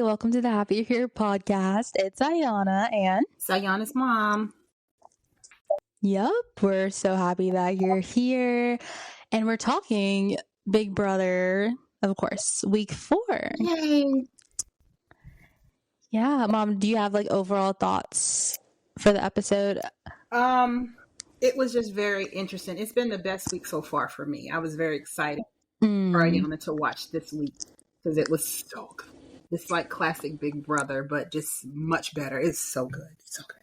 welcome to the Happy Here podcast. It's Ayana and Sayana's mom. Yep, we're so happy that you're here. And we're talking Big Brother, of course, week 4. Yay. Yeah, Mom, do you have like overall thoughts for the episode? It was just very interesting. It's been the best week so far for me. I was very excited for Ayana to watch this week because it was so good. It's like classic Big Brother, but just much better. It's so good. So good.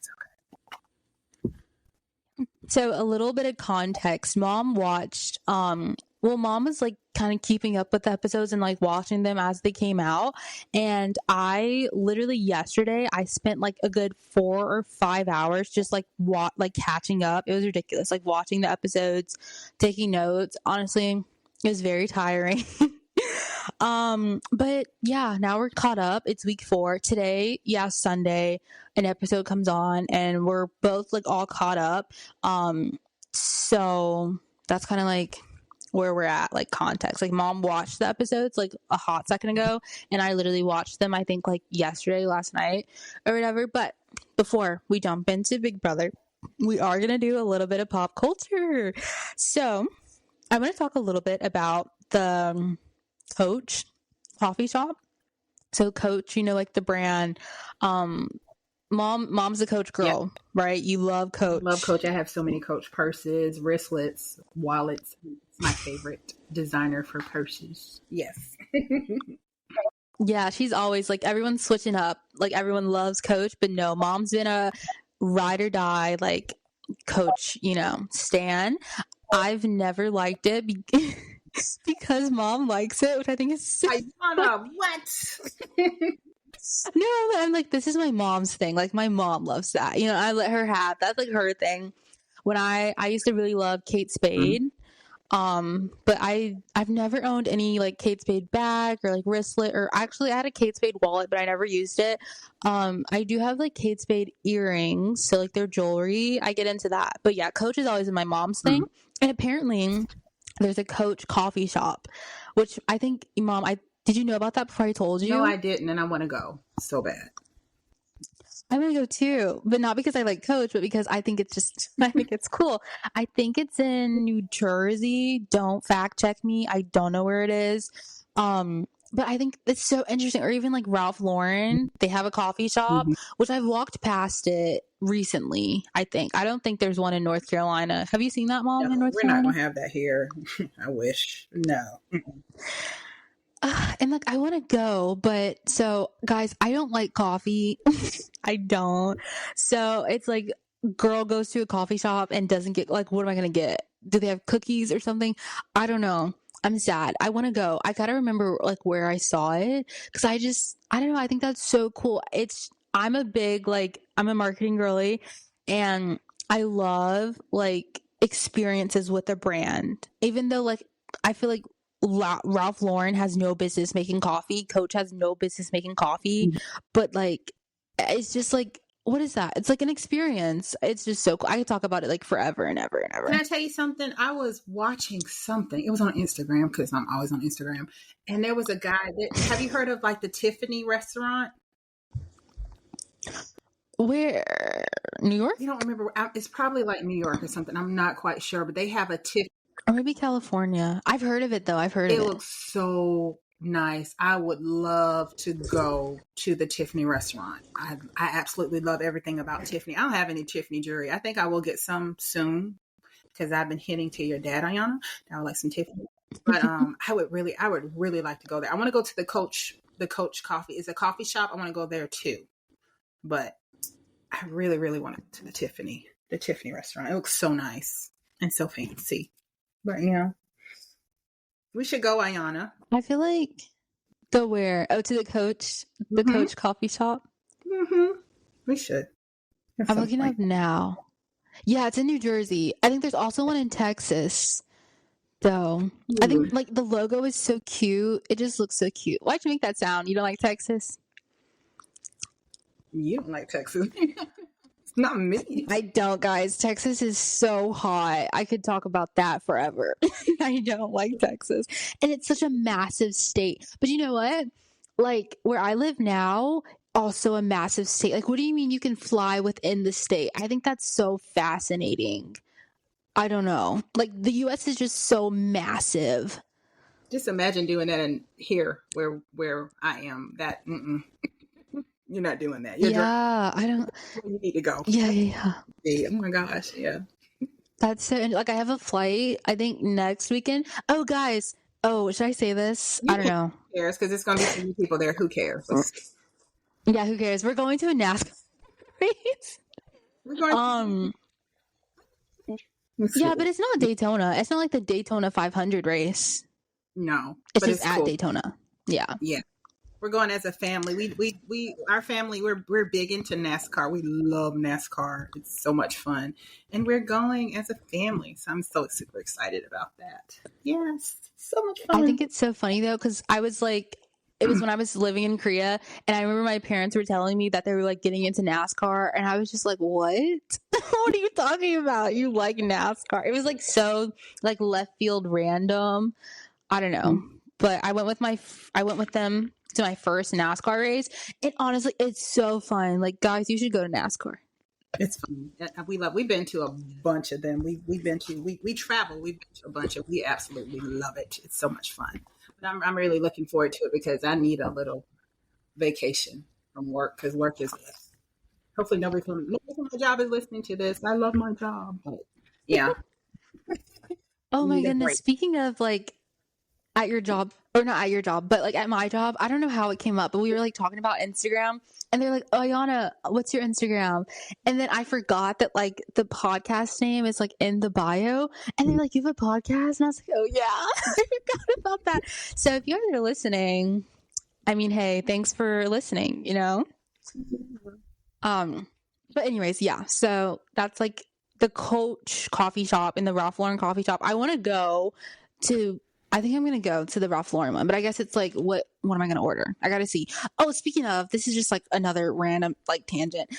So a little bit of context. Mom watched Mom was like kind of keeping up with the episodes and like watching them as they came out. And I literally yesterday I spent like a good 4 or 5 hours just like catching up. It was ridiculous. Like watching the episodes, taking notes. Honestly, it was very tiring. But yeah, now we're caught up. It's week 4 today. Yeah, Sunday, an episode comes on and we're both like all caught up. So that's kind of like where we're at, like context. Like Mom watched the episodes like a hot second ago and I literally watched them I think like yesterday, last night or whatever. But before we jump into Big Brother, we are going to do a little bit of pop culture. So I'm going to talk a little bit about the Coach coffee shop. So Coach, you know, like the brand. Mom's a Coach girl, yep. Right? You love Coach. Love Coach. I have so many Coach purses, wristlets, wallets. It's my favorite designer for purses. Yes. Yeah, she's always like, everyone's switching up. Like everyone loves Coach, but no, Mom's been a ride or die like Coach, you know, stan. I've never liked it because Mom likes it, which I think is so what? No, I'm like, this is my mom's thing. Like my mom loves that. You know, I let her have that's like her thing. When I used to really love Kate Spade. But I've never owned any like Kate Spade bag or like wristlet, or actually I had a Kate Spade wallet, but I never used it. I do have like Kate Spade earrings, so like their jewelry, I get into that. But yeah, Coach is always in my mom's thing. And apparently there's a Coach coffee shop, which I think, Mom, did you know about that before I told you? No, I didn't, and I want to go so bad. I'm going to go too, but not because I like Coach, but because I think it's cool. I think it's in New Jersey. Don't fact check me. I don't know where it is. But I think it's so interesting. Or even like Ralph Lauren, they have a coffee shop, which I've walked past it recently, I think. I don't think there's one in North Carolina. Have you seen that, Mom, in North Carolina? We're not going to have that here. I wish. No. And like, I want to go, but so guys, I don't like coffee. I don't. So it's like, girl goes to a coffee shop and doesn't get, like, what am I going to get? Do they have cookies or something? I don't know. I'm sad. I want to go. I got to remember like where I saw it. Cause I don't know. I think that's so cool. I'm a marketing girly and I love like experiences with a brand, even though like, I feel like Ralph Lauren has no business making coffee. Coach has no business making coffee. But like, it's just like, what is that? It's like an experience. It's just so cool. I could talk about it like forever and ever and ever. Can I tell you something? I was watching something. It was on Instagram because I'm always on Instagram. And there was a guy have you heard of like the Tiffany restaurant? Where? New York? You don't remember? It's probably like New York or something. I'm not quite sure, but they have a Tiffany. Or maybe California. I've heard of it though. It looks so nice. I would love to go to the Tiffany restaurant. I absolutely love everything about Tiffany. I don't have any Tiffany jewelry. I think I will get some soon because I've been hinting to your dad, Ayana. I would like some Tiffany. But I would really like to go there. I want to go to the Coach coffee. It's a coffee shop. I want to go there too. But I really, really want to go to the Tiffany restaurant. It looks so nice and so fancy. But yeah, we should go, Ayana. I feel like go where? Oh, to the Coach coffee shop. We should. I'm looking up now. Yeah, it's in New Jersey. I think there's also one in Texas, though. I think like the logo is so cute. It just looks so cute. Why'd you make that sound? You don't like Texas? You don't like Texas. Not me. I don't, guys. Texas is so hot. I could talk about that forever. I don't like Texas. And it's such a massive state. But you know what? like where I live now, also a massive state. Like, what do you mean you can fly within the state? I think that's so fascinating. I don't know. Like, the US is just so massive. Just imagine doing that in here where I am. That you're not doing that. You're driving Yeah, I don't. where you need to go. Yeah. Oh my gosh, yeah. That's so. Like, I have a flight, I think, next weekend. Oh, guys. Oh, should I say this? You I don't can know. who cares because it's going to be so many people there. Who cares? Yeah, who cares? We're going to a NASCAR race. We're going. Yeah, but it's not Daytona. It's not like the Daytona 500 race. No, It's but just it's at cool. Daytona. Yeah. Yeah, we're going as a family. Our family. We're big into NASCAR. We love NASCAR. It's so much fun, and we're going as a family. So I'm so super excited about that. Yes, so much fun. I think it's so funny though, because I was like, it was when I was living in Korea, and I remember my parents were telling me that they were like getting into NASCAR, and I was just like, what? What are you talking about? You like NASCAR? It was like so like left field random. I don't know, but I went with them to my first NASCAR race, and honestly, it's so fun. Like, guys, you should go to NASCAR. It's fun. We've been to a bunch of them. We travel. We've been to a bunch of. We absolutely love it. It's so much fun. But I'm really looking forward to it because I need a little vacation from work because work is. Hopefully nobody from my job is listening to this. I love my job, but yeah. Oh my Need a goodness! break. Speaking of like at your job, or not at your job, but like at my job, I don't know how it came up, but we were like talking about Instagram, and they're like, "Oh, Ayana, what's your Instagram?" And then I forgot that like the podcast name is like in the bio, and they're like, "You have a podcast?" And I was like, "Oh yeah, I forgot about that." So if you guys are listening, I mean, hey, thanks for listening. But anyways, yeah. So that's like the Coach coffee shop and the Ralph Lauren coffee shop. I want to go to. I think I'm gonna go to the Ralph Lauren one, but I guess it's like what am I gonna order? I gotta see. Oh, speaking of, this is just like another random like tangent.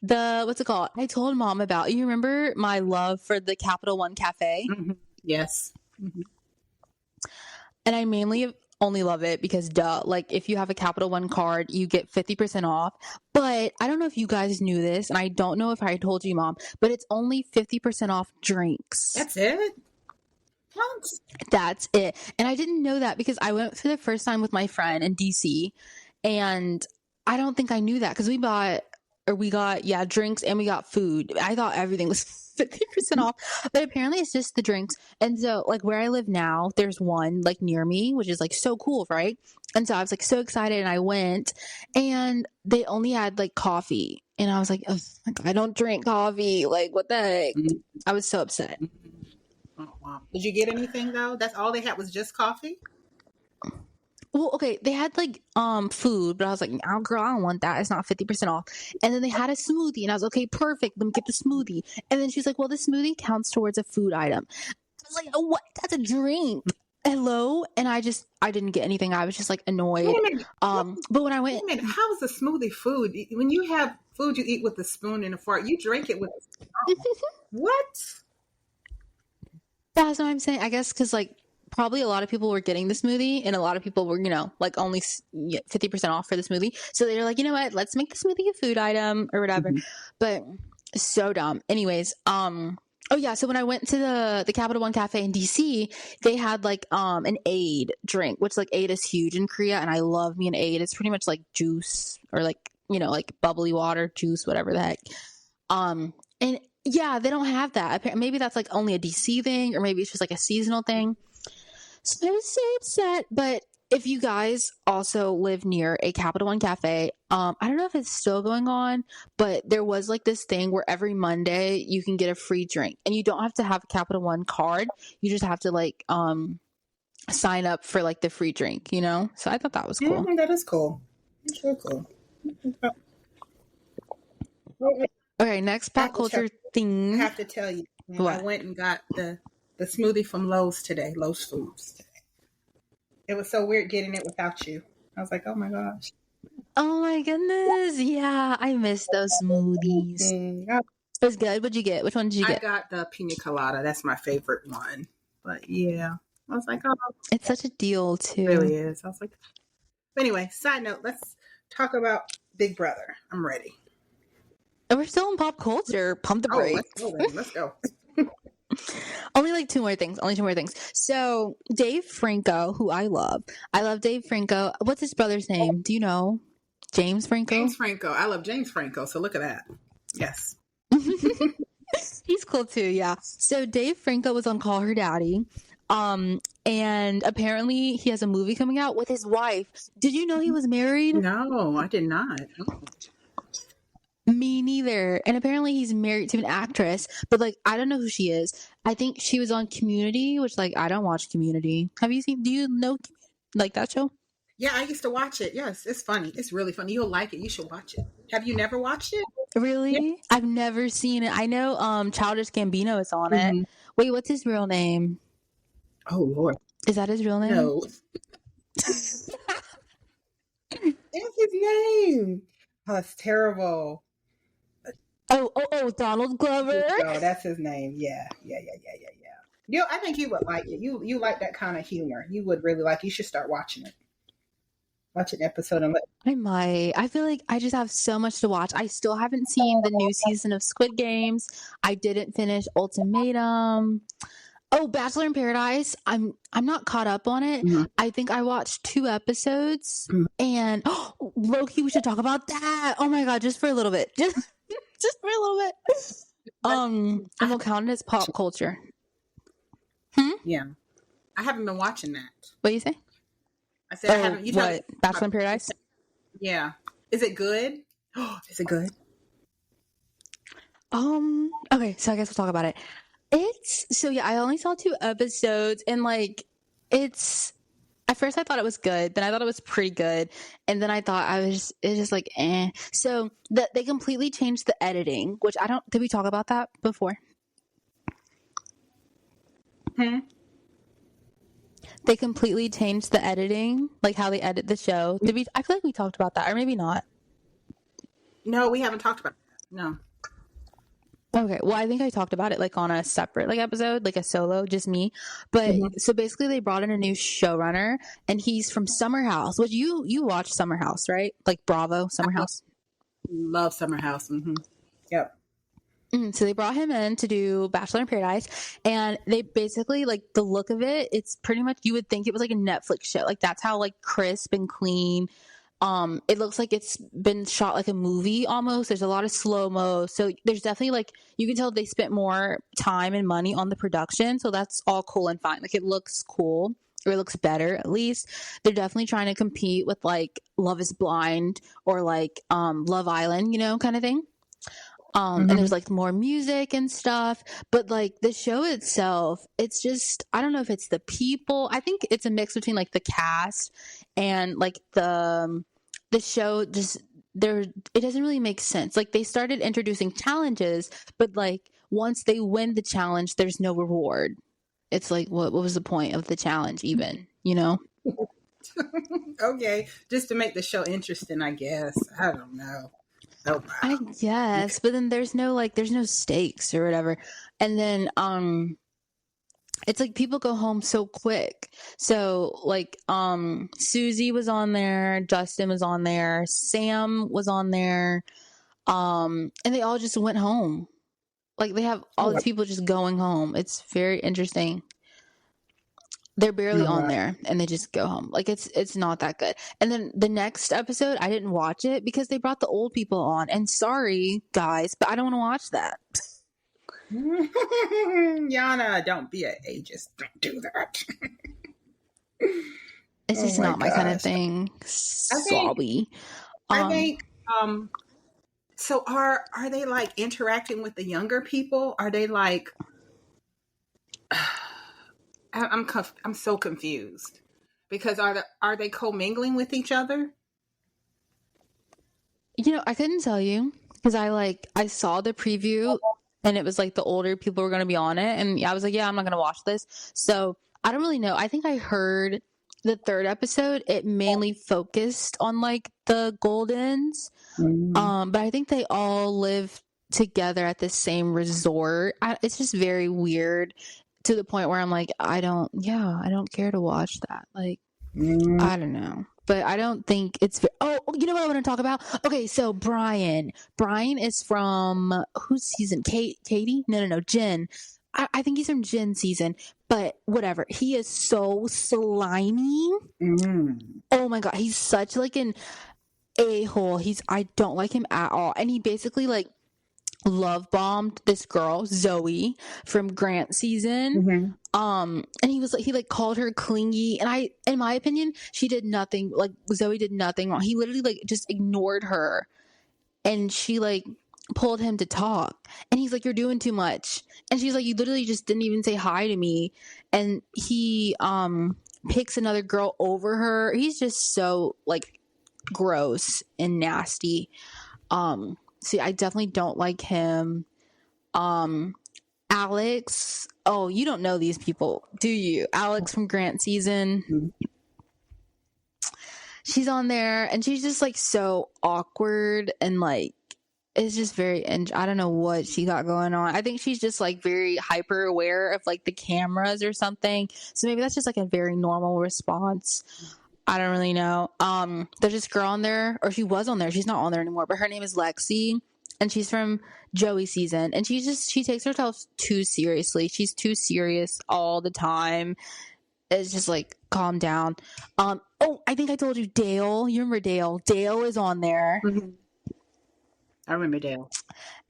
The what's it called? I told mom about. You remember my love for the Capital One Cafe? Mm-hmm. Yes. Mm-hmm. And I mainly only love it because duh, like if you have a Capital One card, you get 50% off. But I don't know if you guys knew this, and I don't know if I told you, mom, but it's only 50% off drinks. That's it. That's it. And I didn't know that because I went for the first time with my friend in DC, and I don't think I knew that because we got drinks and we got food. I thought everything was 50% off, but apparently it's just the drinks. And so like where I live now, there's one like near me, which is like so cool, right? And so I was like so excited, and I went, and they only had like coffee, and I was like, oh, I don't drink coffee. Like, what the heck? I was so upset. Oh, wow. Did you get anything though? That's all they had was just coffee? Well, okay, they had like food, but I was like, oh girl, I don't want that. It's not 50% off. And then they had a smoothie, and I was okay, perfect. Let me get the smoothie. And then she's like, well, the smoothie counts towards a food item. I was like, oh, what? That's a drink. Hello? And I didn't get anything. I was just like annoyed. Wait a minute. But when I went, Wait a minute. How is a smoothie food? When you have food you eat with a spoon and a fork, you drink it with a straw. What? that's what I'm saying. I guess because like probably a lot of people were getting the smoothie, and a lot of people were, like only 50% off for the smoothie. So they were like, you know what? Let's make the smoothie a food item or whatever. Mm-hmm. But so dumb. Anyways, oh yeah. So when I went to the Capital One Cafe in DC, they had like an Aid drink, which like Aid is huge in Korea, and I love me an Aid. It's pretty much like juice or like like bubbly water, juice, whatever the heck. And yeah, they don't have that. Maybe that's like only a DC thing, or maybe it's just like a seasonal thing. So I was so upset. But if you guys also live near a Capital One Cafe, I don't know if it's still going on, but there was like this thing where every Monday you can get a free drink, and you don't have to have a Capital One card. You just have to like sign up for like the free drink, So I thought that was cool. That is cool. That's really cool. Okay, next pop culture thing. I have to tell you, I went and got the smoothie from Lowe's Foods today. It was so weird getting it without you. I was like, oh my gosh. Oh my goodness. Yeah, I miss those smoothies. It was good. What'd you get? Which one did you get? I got the pina colada. That's my favorite one. But yeah. I was like, oh, It's such a deal it really too. is. I was like, anyway, side note, let's talk about Big Brother. I'm ready. And we're still in pop culture. Pump the Oh, let's go brakes. then. Let's go. Only like two more things. Only two more things. So Dave Franco, who I love. I love Dave Franco. What's his brother's name? Do you know? James Franco? James Franco. I love James Franco. So look at that. Yes. He's cool too, yeah. So Dave Franco was on Call Her Daddy. And apparently he has a movie coming out with his wife. Did you know he was married? No, I did not. Me neither. And apparently he's married to an actress, but like I don't know who she is. I think she was on Community, which like I don't watch Community. Have you seen? Do you know like that show? Yeah, I used to watch it. Yes, it's funny. It's really funny. You'll like it. You should watch it. Have you never watched it? Yeah. Really? I've never seen it. I know Childish Gambino is on it. Mhm. Wait, what's his real name? Oh Lord, Is that his real name? no. That's his name. Oh, that's terrible. Oh, Donald Glover. No, that's his name. Yeah. I think you would like it. You like that kind of humor. You would really like. You should start watching it. Watch an episode and let. I might. I feel like I just have so much to watch. I still haven't seen the new season of Squid Games. I didn't finish Ultimatum. Oh, Bachelor in Paradise. I'm not caught up on it. Mhm. I think I watched 2 episodes and Loki, we should talk about that. Oh my god, just for a little bit. Just for a little bit. And we'll count it as pop culture. Yeah, I haven't been watching that. What do you say? I said I haven't. You what? Bachelor in Paradise? Yeah. Is it good? Is it good? Okay, so I guess we'll talk about it. I only saw 2 episodes and like it's at first I thought it was good, then I thought it was pretty good, and then I thought it's just like eh. So they completely changed the editing, which I don't did we talk about that before? They completely changed the editing, like how they edit the show. I feel like we talked about that, or maybe not. No, we haven't talked about that. No. Okay, well, I think I talked about it like on a separate like episode, like a solo, just me. But so basically, they brought in a new showrunner, and he's from Summer House, which you watch Summer House, right? Like Bravo, Summer House. Love Summer House. Mm-hmm. Yep. So they brought him in to do Bachelor in Paradise, and they basically like the look of it. It's pretty much you would think it was like a Netflix show. Like that's how like crisp and clean. It looks like it's been shot like a movie almost. There's a lot of slow-mo. So there's definitely like you can tell they spent more time and money on the production. So that's all cool and fine. Like it looks cool, or it looks better at least. They're definitely trying to compete with like Love is Blind or like Love Island, you know, kind of thing. And there's like more music and stuff, but like the show itself, it's just I don't know if it's the people. I think it's a mix between like the cast and like the show just there it doesn't really make sense. Like they started introducing challenges, but like once they win the challenge, there's no reward. It's like what was the point of the challenge even, you know? Okay, just to make the show interesting, I guess. I don't know. Oh, wow. I guess, but then there's no stakes or whatever. And then it's like people go home so quick. So like Susie was on there, Justin was on there, Sam was on there, and they all just went home. Like they have all these people just going home. It's very interesting. They're barely on there and they just go home. Like it's not that good. And then the next episode, I didn't watch it because they brought the old people on. And sorry, guys, but I don't want to watch that. Yana, don't be an ageist. Don't do that. It's just not my kind of thing. Sorry. I think so are they like interacting with the younger people? Are they like I'm so confused because are they commingling with each other? You know, I couldn't tell you because I saw the preview and it was like the older people were going to be on it, and I was like, yeah, I'm not going to watch this. So I don't really know. I think I heard the 3rd episode it mainly focused on like the Goldens, but I think they all live together at the same resort. It's just very weird. to the point where I'm like, I don't care to watch that. Like, I don't know. But I don't think it's... Oh, you know what I want to talk about? Okay, so Brian. Brian is from... Whose season? Katie? No. Jen. I think he's from Jen season. But whatever. He is so slimy. Oh my God. He's such like an a-hole. I don't like him at all. And he basically like love bombed this girl, Zoe, from Grant season. And he was like, he like called her clingy, and in my opinion, she did nothing, like Zoe did nothing wrong. He literally like just ignored her, and she like pulled him to talk, and he's like, you're doing too much. And she's like, you literally just didn't even say hi to me. And he picks another girl over her. He's just so like gross and nasty. See, I definitely don't like him. Alex. Oh, you don't know these people, do you? Alex from Grant season. She's on there, and she's just like so awkward, and like it's just very. And I don't know what she got going on. I think she's just like very hyper aware of like the cameras or something. So maybe that's just like a very normal response. I don't really know. There's this girl on there, or she was on there. She's not on there anymore, but her name is Lexi, and she's from Joey season. And she takes herself too seriously. She's too serious all the time. It's just like, calm down. Oh, I think I told you Dale. You remember Dale? Dale is on there. I remember Dale.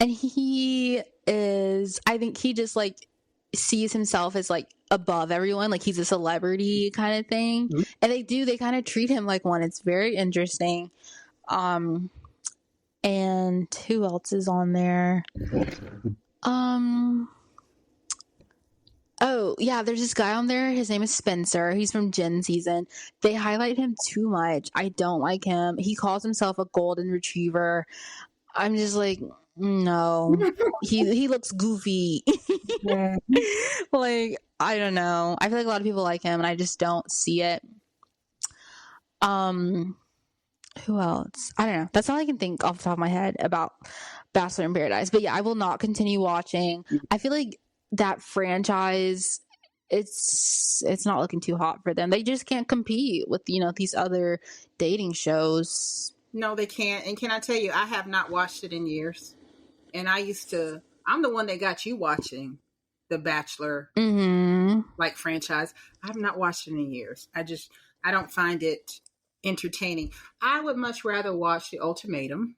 And he is, I think he just like sees himself as like above everyone, like he's a celebrity kind of thing. And they kind of treat him like one. It's very interesting. And who else is on there? Oh yeah, there's this guy on there, his name is Spencer. He's from Jen season. They highlight him too much. I don't like him. He calls himself a golden retriever. I'm just like, no. he looks goofy. Like, I don't know. I feel like a lot of people like him, and I just don't see it. Who else? I don't know. That's all I can think off the top of my head about Bachelor in Paradise. But yeah, I will not continue watching. I feel like that franchise, it's not looking too hot for them. They just can't compete with, these other dating shows. No, they can't. And can I tell you, I have not watched it in years. And I'm the one that got you watching the Bachelor like franchise. I have not watched it in years. I don't find it entertaining. I would much rather watch The Ultimatum,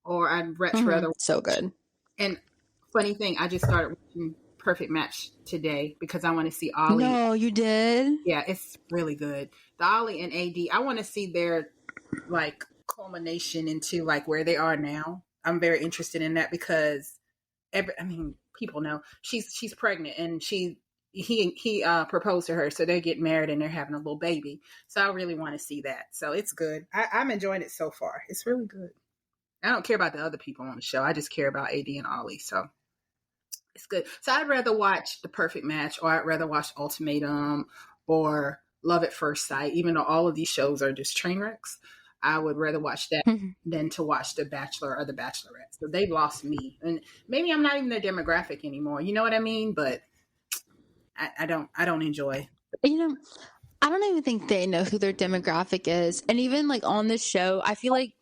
or I'd much rather so good. And funny thing, I just started watching Perfect Match today because I want to see Ollie. No, you did? Yeah, it's really good. The Ollie and AD, I want to see their like culmination into like where they are now. I'm very interested in that because people know she's pregnant, and he proposed to her, so they're getting married and they're having a little baby. So I really want to see that. So it's good. I'm enjoying it so far. It's really good. I don't care about the other people on the show. I just care about AD and Ollie. So it's good. So I'd rather watch The Perfect Match, or I'd rather watch Ultimatum or Love at First Sight, even though all of these shows are just train wrecks. I would rather watch that than to watch The Bachelor or The Bachelorette. So they've lost me. And maybe I'm not even their demographic anymore. You know what I mean? But I don't enjoy. I don't even think they know who their demographic is. And even like on this show, I feel like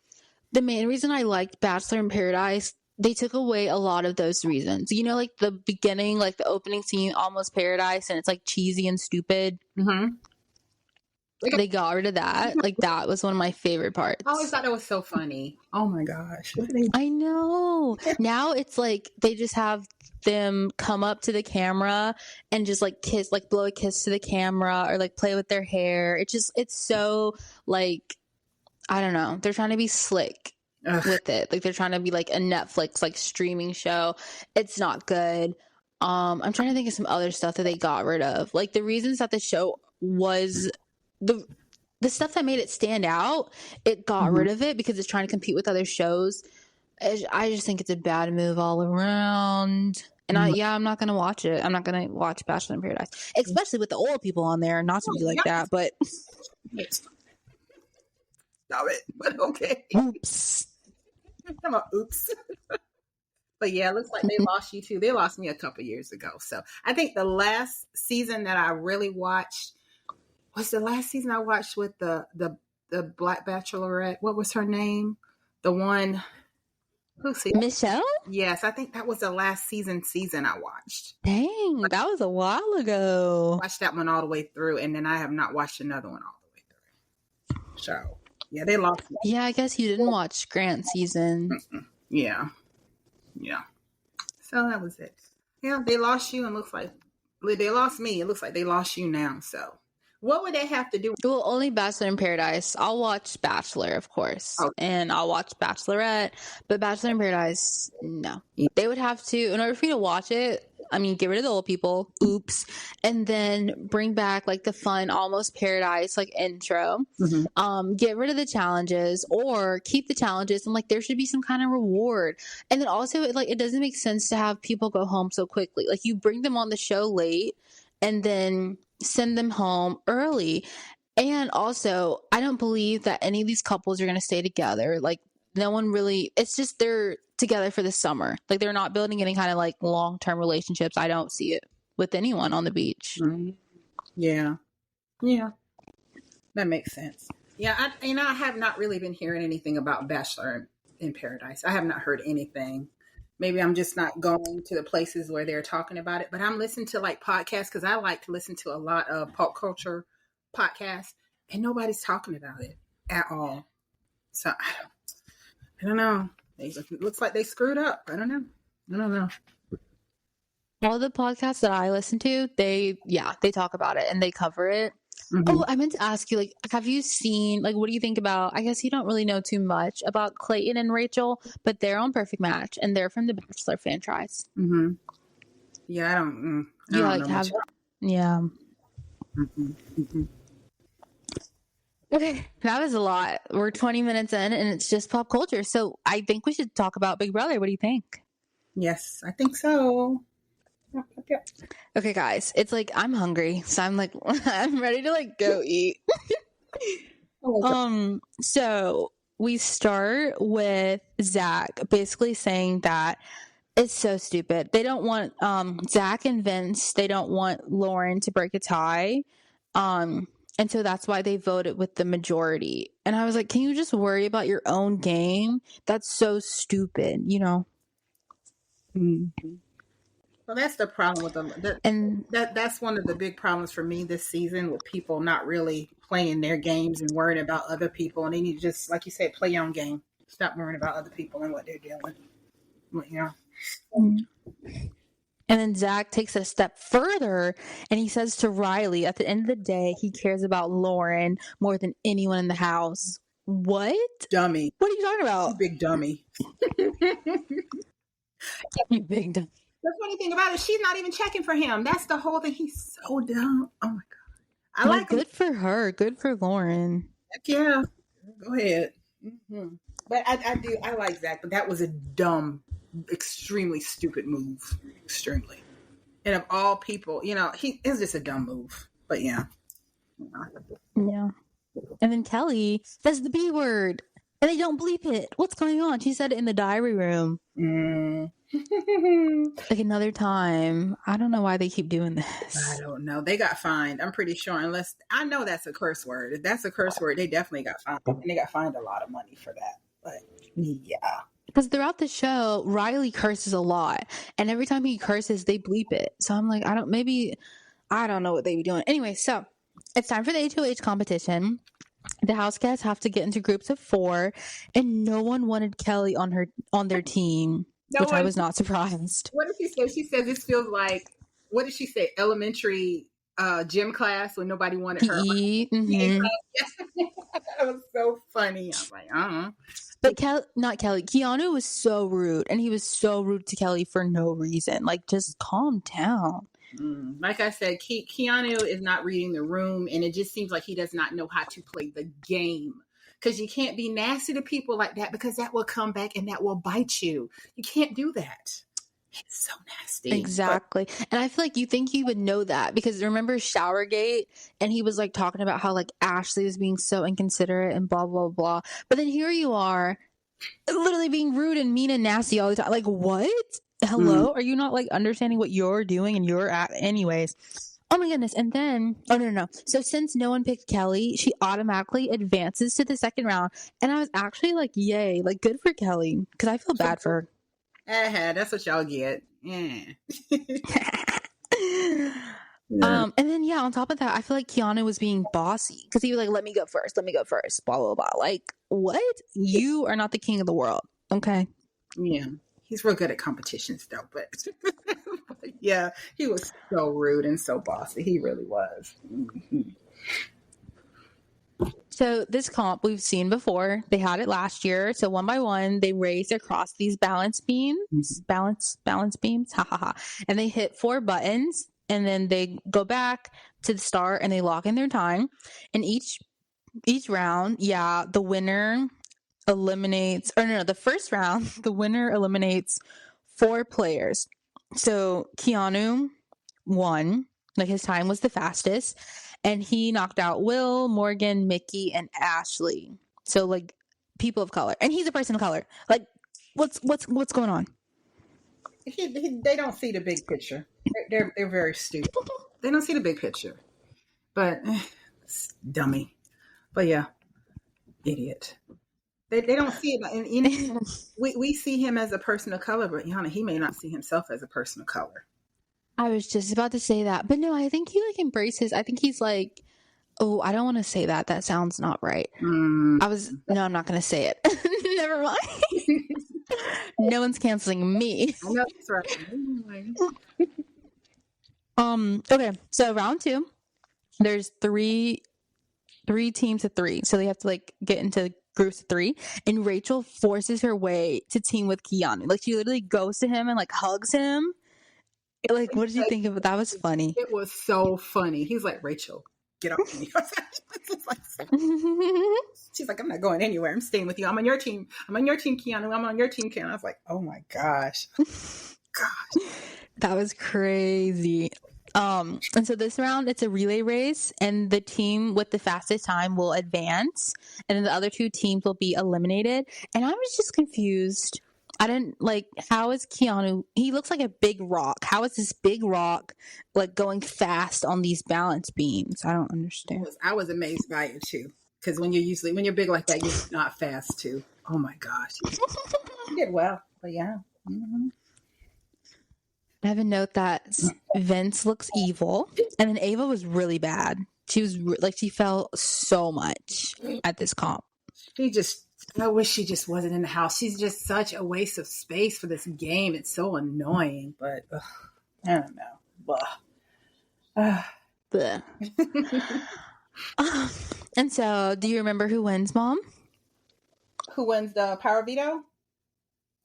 the main reason I liked Bachelor in Paradise, they took away a lot of those reasons. Like the beginning, like the opening scene, Almost Paradise, and it's like cheesy and stupid. They got rid of that. Like that was one of my favorite parts. I always thought it was so funny. Oh my gosh. I know. Now it's like they just have them come up to the camera and just like kiss, like blow a kiss to the camera, or like play with their hair. It's so like, I don't know. They're trying to be slick with it. Like they're trying to be like a Netflix like streaming show. It's not good. I'm trying to think of some other stuff that they got rid of. Like the reasons that the show was the stuff that made it stand out, it got rid of it because it's trying to compete with other shows. I just think it's a bad move all around. And I'm not going to watch it. I'm not going to watch Bachelor in Paradise, especially with the old people on there. Not to be like that, but stop it. But okay. Oops. I'm a oops. But yeah, it looks like they lost you too. They lost me a couple years ago. So I think the last season that I really watched was the last season I watched with the Black Bachelorette. What was her name? The one who's see? Michelle? Yes, I think that was the last season I watched. Dang, that was a while ago. Watched that one all the way through, and then I have not watched another one all the way through. So yeah, they lost me. Yeah, I guess you didn't watch Grant season. Yeah. So that was it. Yeah, they lost you, and looks like they lost me. It looks like they lost you now. So what would they have to do? Well, only Bachelor in Paradise. I'll watch Bachelor, of course, and I'll watch Bachelorette, but Bachelor in Paradise, no. Yeah. They would have to, in order for you to watch it, I mean, get rid of the old people, oops, and then bring back like the fun Almost Paradise like intro. Get rid of the challenges or keep the challenges, and like there should be some kind of reward. And then also, it doesn't make sense to have people go home so quickly. Like you bring them on the show late, and then send them home early. And also, I don't believe that any of these couples are going to stay together. Like no one really, it's just they're together for the summer. Like they're not building any kind of like long-term relationships. I don't see it with anyone on the beach. Yeah, that makes sense. Yeah, I have not really been hearing anything about Bachelor in Paradise. I have not heard anything. Maybe I'm just not going to the places where they're talking about it, but I'm listening to like podcasts because I like to listen to a lot of pop culture podcasts, and nobody's talking about it at all. So I don't know. It looks like they screwed up. I don't know. All the podcasts that I listen to, they talk about it and they cover it. Oh, I meant to ask you, like, have you seen, like, what do you think about, I guess you don't really know too much about Clayton and Rachel, but they're on Perfect Match and they're from the Bachelor franchise. Yeah, I don't know much. Yeah. Okay, that was a lot. We're 20 minutes in and it's just pop culture. So I think we should talk about Big Brother. What do you think? Yes, I think so. Okay, guys, it's like I'm hungry, so I'm like I'm ready to like go eat. So we start with Zach basically saying that it's so stupid. They don't want Zach and Vince, they don't want Lauren to break a tie. And so that's why they voted with the majority. And I was like, can you just worry about your own game? That's so stupid, you know? Well, that's the problem with them. That's one of the big problems for me this season, with people not really playing their games and worrying about other people. And then you just, like you said, play your own game. Stop worrying about other people and what they're doing. You know. And then Zach takes it a step further and he says to Riley, at the end of the day, he cares about Lauren more than anyone in the house. What? Dummy. What are you talking about? You big dummy. You big dummy. The funny thing about it, she's not even checking for him. That's the whole thing. He's so dumb. Oh my God. I like good for her. Good for Lauren. Heck yeah. Go ahead. But I like Zach, but that was a dumb, extremely stupid move. Extremely. And of all people, you know, it's just a dumb move. But yeah. Yeah. And then Kelly says the B word. And they don't bleep it. What's going on? She said it in the diary room. Like another time. I don't know why they keep doing this. I don't know. They got fined. I'm pretty sure, unless I know that's a curse word. If that's a curse word, they definitely got fined. And they got fined a lot of money for that. But yeah. Because throughout the show, Riley curses a lot. And every time he curses, they bleep it. So I'm like, I don't know what they be doing. Anyway, so it's time for the HOH competition. The house cats have to get into groups of 4, and no one wanted Kelly on their team, which I was not surprised. What did she say? She says this feels like, what did she say? Elementary gym class when nobody wanted her. Mm-hmm. That was so funny. I was like, But Keanu was so rude, and he was so rude to Kelly for no reason. Like, just calm down. Like I said, Keanu is not reading the room, and it just seems like he does not know how to play the game. Because you can't be nasty to people like that, because that will come back and that will bite you. You can't do that. It's so nasty. Exactly. And I feel like you think he would know that, because remember Showergate, and he was like talking about how like Ashley was being so inconsiderate and blah, blah, blah. But then here you are, literally being rude and mean and nasty all the time. Like, what? Hello? Are you not like understanding what you're doing and you're at? Anyways. Oh my goodness. And then, oh no. So since no one picked Kelly, she automatically advances to the second round. And I was actually like, yay, like good for Kelly. Because I feel bad for her. That's what y'all get. Yeah. And then on top of that, I feel like Keanu was being bossy because he was like, let me go first, blah blah blah. Like, what? You are not the king of the world, okay? Yeah, he's real good at competitions though, but yeah, he was so rude and so bossy. He really was. Mm-hmm. So this comp we've seen before. They had it last year. So one by one, they raced across these balance beams, balance beams, ha ha ha, and they hit 4 buttons. And then they go back to the start and they lock in their time. And each round, the winner eliminates, the first round, the winner eliminates 4 players. So Keanu won, like his time was the fastest, and he knocked out Will, Morgan, Mickey, and Ashley. So like people of color, and he's a person of color. Like, what's going on? They don't see the big picture. They're very stupid. They don't see the big picture. But dummy. But yeah, idiot. They don't see it. And we see him as a person of color, but Yana, he may not see himself as a person of color. I was just about to say that, but no, I think he like embraces. I think he's like, oh, I don't want to say that. That sounds not right. No, I'm not going to say it. Never mind. No one's canceling me. I know that's right. Okay, so round 2, there's three teams of 3, so they have to like get into groups of 3, and Rachel forces her way to team with Keanu. Like she literally goes to him and like hugs him. Like, what did you think of it? That was funny. It was so funny. He was like, Rachel, get off me. She's like, I'm not going anywhere. I'm staying with you. I'm on your team. I'm on your team, Keanu. I'm on your team, Keanu. I was like, oh my gosh. Gosh. That was crazy. And so this round, it's a relay race, and the team with the fastest time will advance, and then the other 2 teams will be eliminated. And I was just confused. I didn't like, how is Keanu, he looks like a big rock. How is this big rock like going fast on these balance beams? I don't understand. I was amazed by it too. Because when you're big like that, you're not fast too. Oh my gosh. You did well, but yeah. Mm-hmm. I have a note that Vince looks evil, and then Ava was really bad. She was like, she fell so much at this comp. I wish she just wasn't in the house. She's just such a waste of space for this game. It's so annoying, but I don't know. Blah. And so, do you remember who wins, Mom? Who wins the power veto?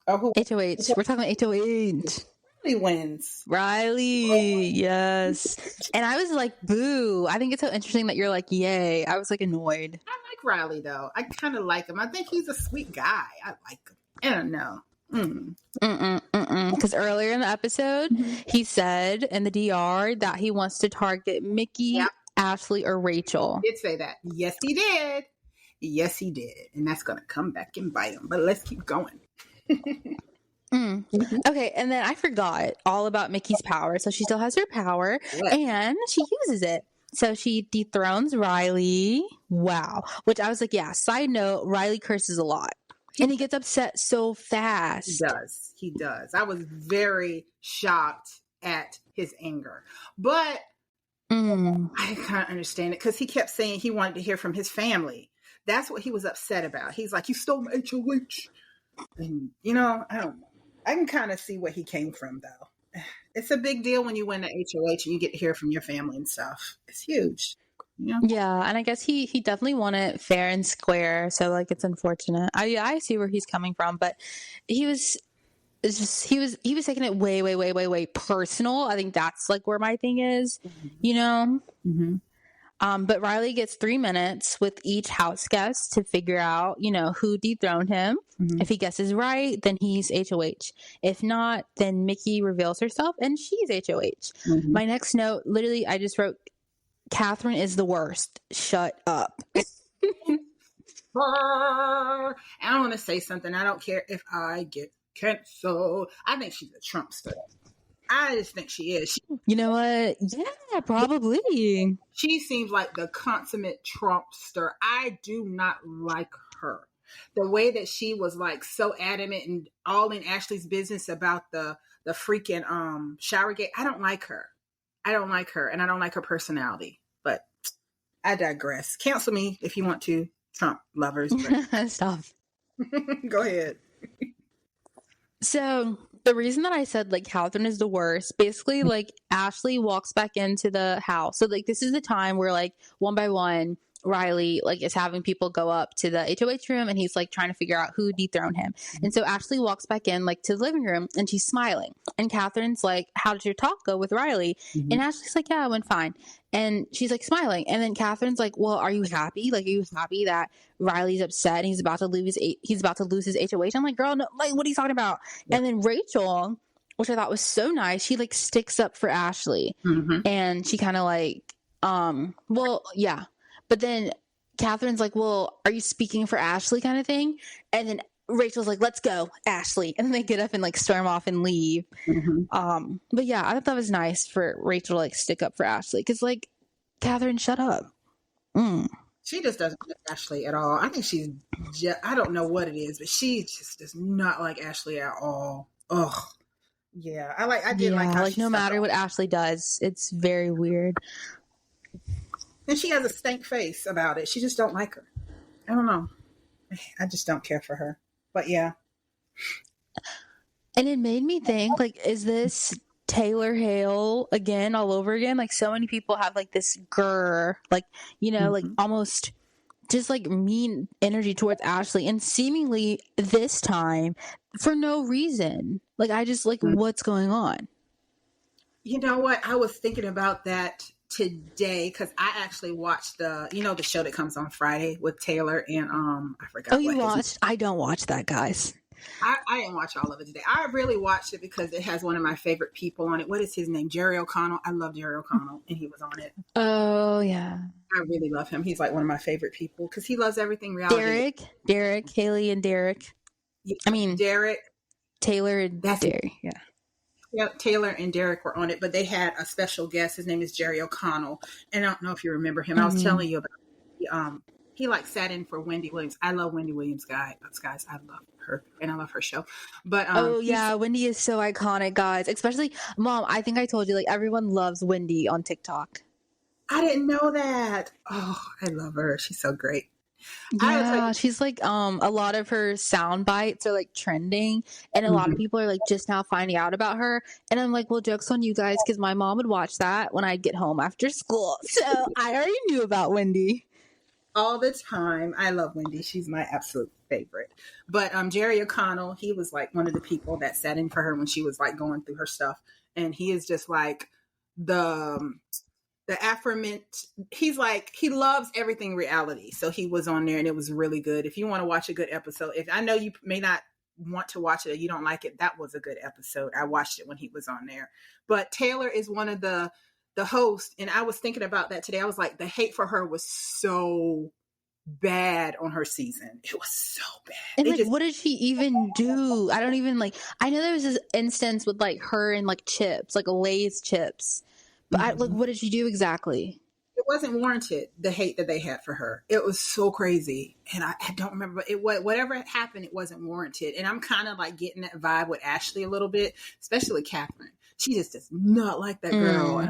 Or who? HOH. We're talking about HOH. Riley wins. Riley, yes. And I was like, boo. I think it's so interesting that you're like, yay. I was like annoyed. I like Riley though. I kind of like him. I think he's a sweet guy. I like him. I don't know. Because earlier in the episode, he said in the DR that he wants to target Mickey, Ashley, or Rachel. He did say that. Yes, he did. Yes, he did. And that's going to come back and bite him. But let's keep going. Okay, and then I forgot all about Mickey's power. So she still has her power, and she uses it. So she dethrones Riley. Wow. Which I was like, yeah, side note, Riley curses a lot. And he gets upset so fast. He does. I was very shocked at his anger. But I can't understand it because he kept saying he wanted to hear from his family. That's what he was upset about. He's like, you stole my HOH. And, I don't know. I can kind of see where he came from, though. It's a big deal when you win the HOH and you get to hear from your family and stuff. It's huge. Yeah, and I guess he definitely won it fair and square. So like, it's unfortunate. I see where he's coming from, but he was taking it way personal. I think that's like where my thing is, But Riley gets 3 minutes with each house guest to figure out, who dethroned him. If he guesses right, then he's HOH. If not, then Mickey reveals herself and she's HOH. My next note, literally, I just wrote, Catherine is the worst. Shut up. And I want to say something. I don't care if I get canceled. I think she's a Trumpster. I just think she is. You know what? Yeah, probably. She seems like the consummate Trumpster. I do not like her. The way that she was like so adamant and all in Ashley's business about the freaking showergate. I don't like her. I don't like her, and I don't like her personality. But I digress. Cancel me if you want to, Trump lovers. Stop. Go ahead. So the reason that I said like Catherine is the worst, basically like Ashley walks back into the house. So like this is the time where like one by one Riley like is having people go up to the HOH room and he's like trying to figure out who dethroned him. And so Ashley walks back in like to the living room and she's smiling. And Catherine's like, how did your talk go with Riley? And Ashley's like, yeah, it went fine. And she's like smiling. And then Catherine's like, well, are you happy? Like, are you happy that Riley's upset and he's about to lose his HOH? I'm like, girl, no, like, what are you talking about? Yeah. And then Rachel, which I thought was so nice, she like sticks up for Ashley. And she kind of like, well, yeah. But then Catherine's like, well, are you speaking for Ashley kind of thing? And then Rachel's like, let's go, Ashley. And then they get up and like storm off and leave. But yeah, I thought that was nice for Rachel to like stick up for Ashley. Because like, Catherine, shut up. She just doesn't like Ashley at all. I think she's I don't know what it is, but she just does not like Ashley at all. Ugh. Yeah. I did like how like no matter what Ashley does, it's very weird. And she has a stank face about it. She just don't like her. I don't know. I just don't care for her. But yeah. And it made me think, like, is this Taylor Hale again, all over again? Like, so many people have, like, this grr, like, you know, like, almost just, like, mean energy towards Ashley. And seemingly this time, for no reason. Like, I just, like, what's going on? You know what? I was thinking about that today because I actually watched the show that comes on Friday with Taylor and I forgot. Oh, you watched? I don't watch that, guys. I didn't watch all of it today. I really watched it because it has one of my favorite people on it. What is his name? Jerry O'Connell. I love Jerry O'Connell, and he was on it. Oh yeah, I really love him. He's like one of my favorite people because he loves everything reality. Derek, Haley, and Derek. Yeah, I mean Derek, Taylor, and Derek. Yeah. Yeah, Taylor and Derek were on it, but they had a special guest. His name is Jerry O'Connell, and I don't know if you remember him. I was telling you about he like sat in for Wendy Williams. I love Wendy Williams, guys. I love her, and I love her show. But oh yeah, Wendy is so iconic, guys. Especially Mom. I think I told you, like, everyone loves Wendy on TikTok. I didn't know that. Oh, I love her. She's so great. Yeah, she's like a lot of her sound bites are like trending, and a lot of people are like just now finding out about her. And I'm like, well, joke's on you guys, because my mom would watch that when I'd get home after school, so I already knew about Wendy all the time. I love Wendy. She's my absolute favorite. But Jerry O'Connell, he was like one of the people that sat in for her when she was like going through her stuff, and he is just like the he's like, he loves everything reality. So he was on there and it was really good. If you want to watch a good episode, if I know you may not want to watch it or you don't like it, that was a good episode. I watched it when he was on there. But Taylor is one of the hosts, and I was thinking about that today. I was like, the hate for her was so bad on her season. It was so bad. And like, what did she even do? I don't even like, I know there was this instance with like her and like chips, like Lay's chips. But like, what did she do exactly? It wasn't warranted, the hate that they had for her. It was so crazy. And I don't remember. Whatever happened, it wasn't warranted. And I'm kind of like getting that vibe with Ashley a little bit, especially Catherine. She just does not like that girl.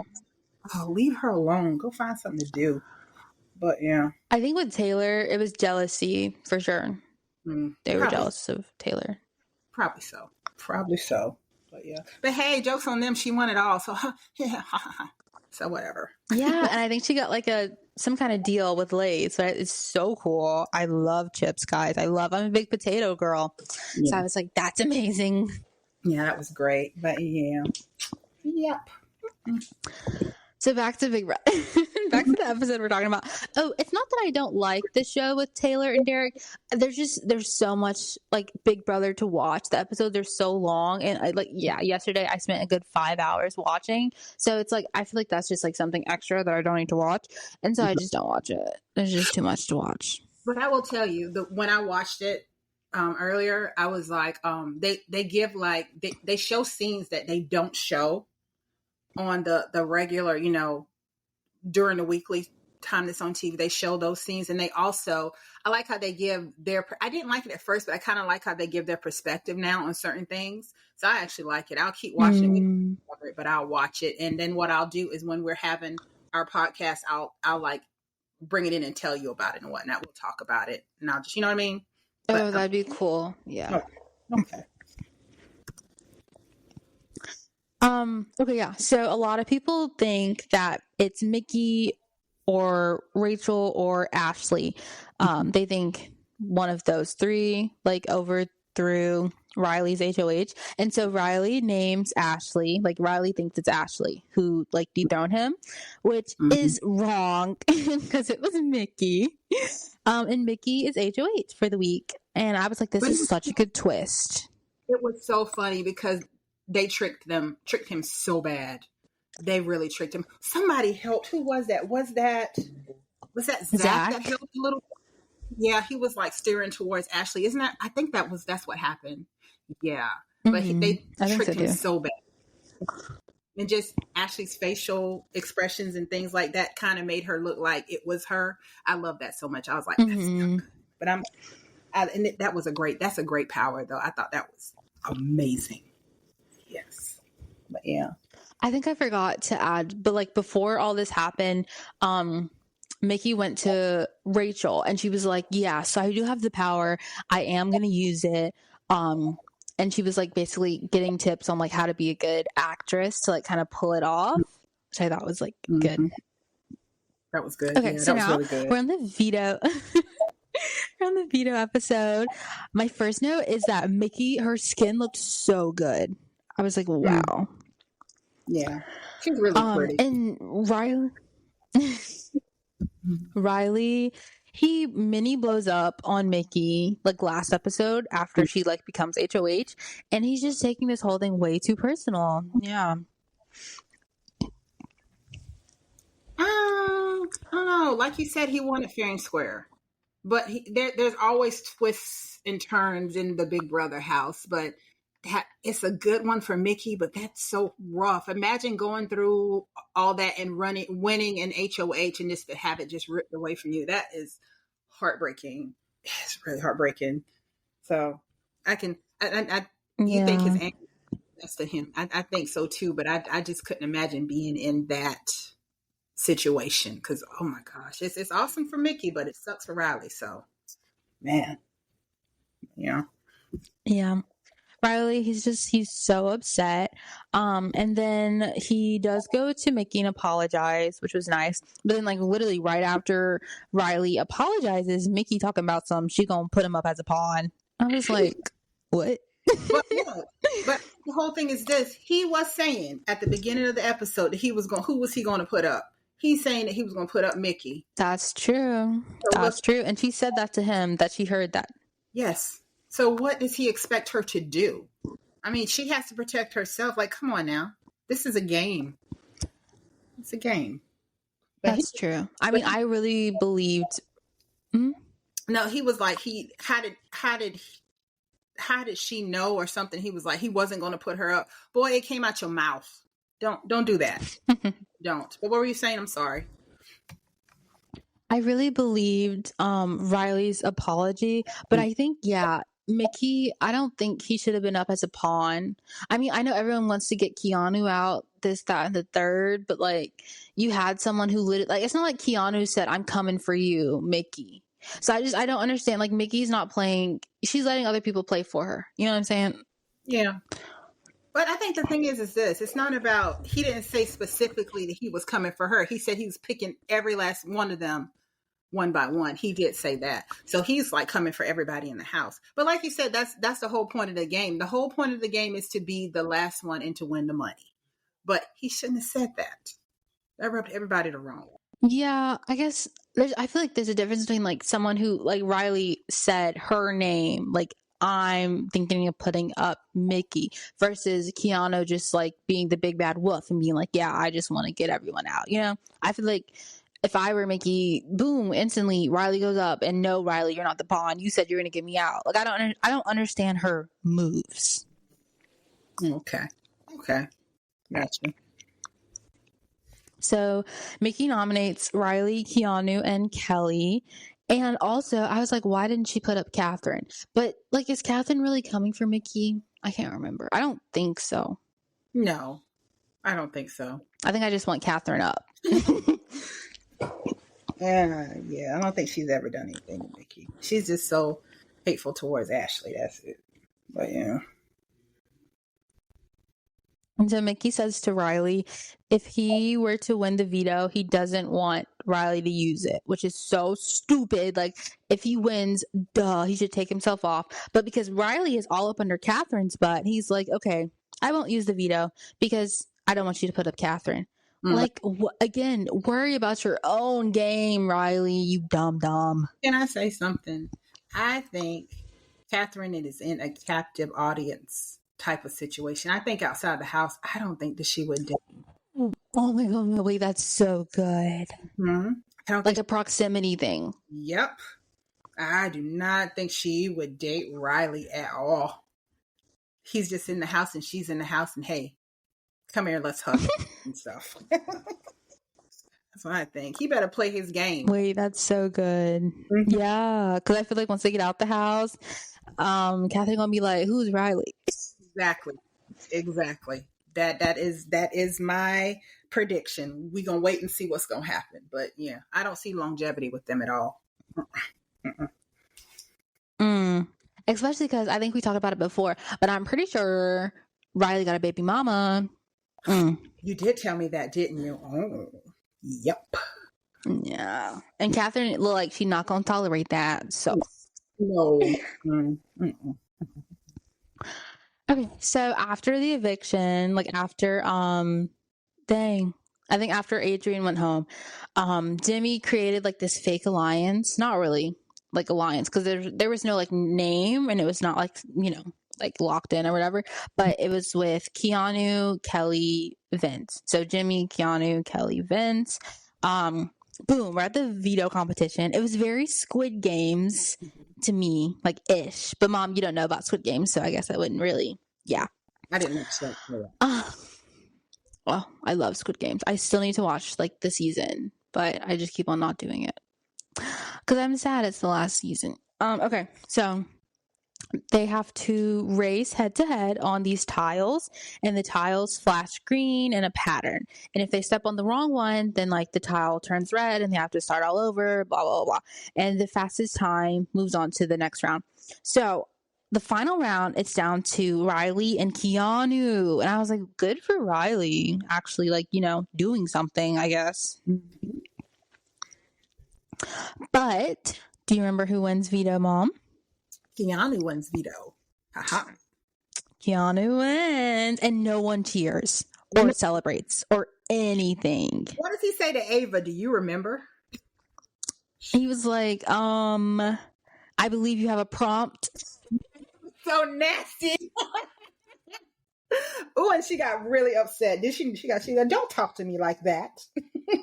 Oh, leave her alone. Go find something to do. But yeah. I think with Taylor, it was jealousy for sure. They were jealous of Taylor. Probably so. But yeah. But hey, joke's on them. She won it all. So yeah. So whatever. Yeah, and I think she got like some kind of deal with Lay's. So it's so cool. I love chips, guys. I'm a big potato girl. Yeah. So I was like, that's amazing. Yeah, that was great. But yeah. Yep. So back to back to the episode we're talking about. Oh, it's not that I don't like the show with Taylor and Derek. There's so much like Big Brother to watch. The episodes are so long, and yesterday I spent a good 5 hours watching. So it's like I feel like that's just like something extra that I don't need to watch, and so I just don't watch it. There's just too much to watch. But I will tell you, when I watched it earlier, I was like, they give like they show scenes that they don't show on the regular, during the weekly time that's on TV. They show those scenes, and they also, I like how they give their. I didn't like it at first, but I kind of like how they give their perspective now on certain things. So I actually like it. I'll keep watching it. We don't cover it, but I'll watch it, and then what I'll do is when we're having our podcast, I'll like bring it in and tell you about it and whatnot. We'll talk about it, and I'll just, you know what I mean. But Oh, that'd be cool. Yeah. okay. Okay, yeah. So a lot of people think that it's Mickey or Rachel or Ashley. They think one of those three like overthrew Riley's HOH. And so Riley names Ashley, like Riley thinks it's Ashley who like dethroned him, which is wrong because it was Mickey. And Mickey is HOH for the week. And I was like, this is such a good twist. It was so funny because they tricked him so bad. They really tricked him. Somebody helped. Who was that? Was that Zach that helped a little? Yeah, he was like steering towards Ashley. Isn't that? I think that's what happened. Yeah, but they tricked him so bad. And just Ashley's facial expressions and things like that kind of made her look like it was her. I love that so much. I was like, that's so good. But that's a great power though. I thought that was amazing. Yes. But yeah. I think I forgot to add, but like before all this happened, Mickey went to Rachel and she was like, yeah, so I do have the power. I am going to use it. And she was like basically getting tips on like how to be a good actress to like kind of pull it off, which I thought was like good. That was good. Okay, yeah, so that now was really good. we're on the veto. We're on the veto episode. My first note is that Mickey, her skin looked so good. I was like, wow. Yeah, she's really pretty. And Riley, he mini blows up on Mickey like last episode after she like becomes HOH, and he's just taking this whole thing way too personal. Yeah. I don't know. Like you said, he wanted fair and square, but there's always twists and turns in the Big Brother house. But it's a good one for Mickey, but that's so rough. Imagine going through all that and winning an HOH and just to have it just ripped away from you. That is heartbreaking. It's really heartbreaking. So you think his anger, that's to him. I think so too, but I just couldn't imagine being in that situation because, oh my gosh, it's awesome for Mickey, but it sucks for Riley. So, man, yeah. Riley, he's so upset. And then he does go to Mickey and apologize, which was nice. But then like literally right after Riley apologizes, Mickey talking about she gonna put him up as a pawn. I was like, what? But the whole thing is this. He was saying at the beginning of the episode that who was he going to put up? He's saying that he was going to put up Mickey. That's true. That's true. And she said that to him, that she heard that. Yes. So what does he expect her to do? I mean, she has to protect herself. Like, come on now. This is a game. It's a game. But that's true. I mean, I really believed. No, he was like, how did she know or something? He was like, he wasn't going to put her up. Boy, it came out your mouth. Don't do that. Don't. But what were you saying? I'm sorry. I really believed Riley's apology, but I think, Mickey, I don't think he should have been up as a pawn. I mean, I know everyone wants to get Keanu out, this, that, and the third, but like you had someone who like it's not like Keanu said, "I'm coming for you, Mickey." So I don't understand. Like Mickey's not playing; she's letting other people play for her. You know what I'm saying? Yeah. But I think the thing is this. It's not about, he didn't say specifically that he was coming for her. He said he was picking every last one of them one by one. He did say that. So he's like coming for everybody in the house. But like you said, that's the whole point of the game. The whole point of the game is to be the last one and to win the money. But he shouldn't have said that. That rubbed everybody the wrong way. Yeah, I guess I feel like there's a difference between like someone who, like Riley said her name, like I'm thinking of putting up Mickey, versus Keanu just like being the big bad wolf and being like, yeah, I just want to get everyone out. You know, I feel like if I were Mickey, boom, instantly Riley goes up and no, Riley, you're not the pawn. You said you're going to get me out. Like, I don't understand her moves. Okay. Gotcha. So Mickey nominates Riley, Keanu, and Kelly. And also, I was like, why didn't she put up Catherine? But, like, is Catherine really coming for Mickey? I can't remember. I don't think so. No, I don't think so. I think I just want Catherine up. Yeah, I don't think she's ever done anything to Mickey. She's just so hateful towards Ashley. That's it. But yeah. And so Mickey says to Riley, if he were to win the veto, he doesn't want Riley to use it, which is so stupid. Like, if he wins, duh, he should take himself off. But because Riley is all up under Catherine's butt, he's like, okay, I won't use the veto because I don't want you to put up Catherine. Like, again, worry about your own game, Riley, you dumb. Can I say something? I think Catherine is in a captive audience type of situation. I think outside the house, I don't think that she would do. Oh my god, wait, that's so good. I don't like a proximity thing. Yep. I do not think she would date Riley at all. He's just in the house and she's in the house and hey, come here, let's hug and stuff. That's what I think. He better play his game. Wait, that's so good. Mm-hmm. Yeah, because I feel like once they get out the house, Catherine gonna be like, "Who's Riley?" Exactly. That is my prediction. We gonna wait and see what's gonna happen. But yeah, I don't see longevity with them at all. Especially because I think we talked about it before, but I'm pretty sure Riley got a baby mama. You did tell me that, didn't you? Oh, yep. Yeah. And Catherine looked like she's not going to tolerate that. So. No. Okay. So after the eviction, like after, I think after Adrian went home, Jimmy created like this fake alliance. Not really like alliance because there was no like name and it was not like, like locked in or whatever, but it was with Keanu, Kelly, Vince. So Jimmy, Keanu, Kelly, Vince. Boom, we're at the veto competition. It was very Squid Games to me, like ish. But Mom, you don't know about Squid Games, so I guess I wouldn't really. Yeah, I didn't understand. Well, I love Squid Games. I still need to watch like the season, but I just keep on not doing it because I'm sad it's the last season. Okay, so they have to race head to head on these tiles, and the tiles flash green in a pattern. And if they step on the wrong one, then like the tile turns red and they have to start all over, blah, blah, blah. And the fastest time moves on to the next round. So the final round, it's down to Riley and Keanu. And I was like, good for Riley, actually, like, doing something, I guess. But do you remember who wins veto, Mom? Keanu wins veto. Haha. Keanu wins, and no one cheers or celebrates or anything. What does he say to Ava? Do you remember? He was like, I believe you have a prompt. So nasty. Oh, and she got really upset. Did she? She got, don't talk to me like that. That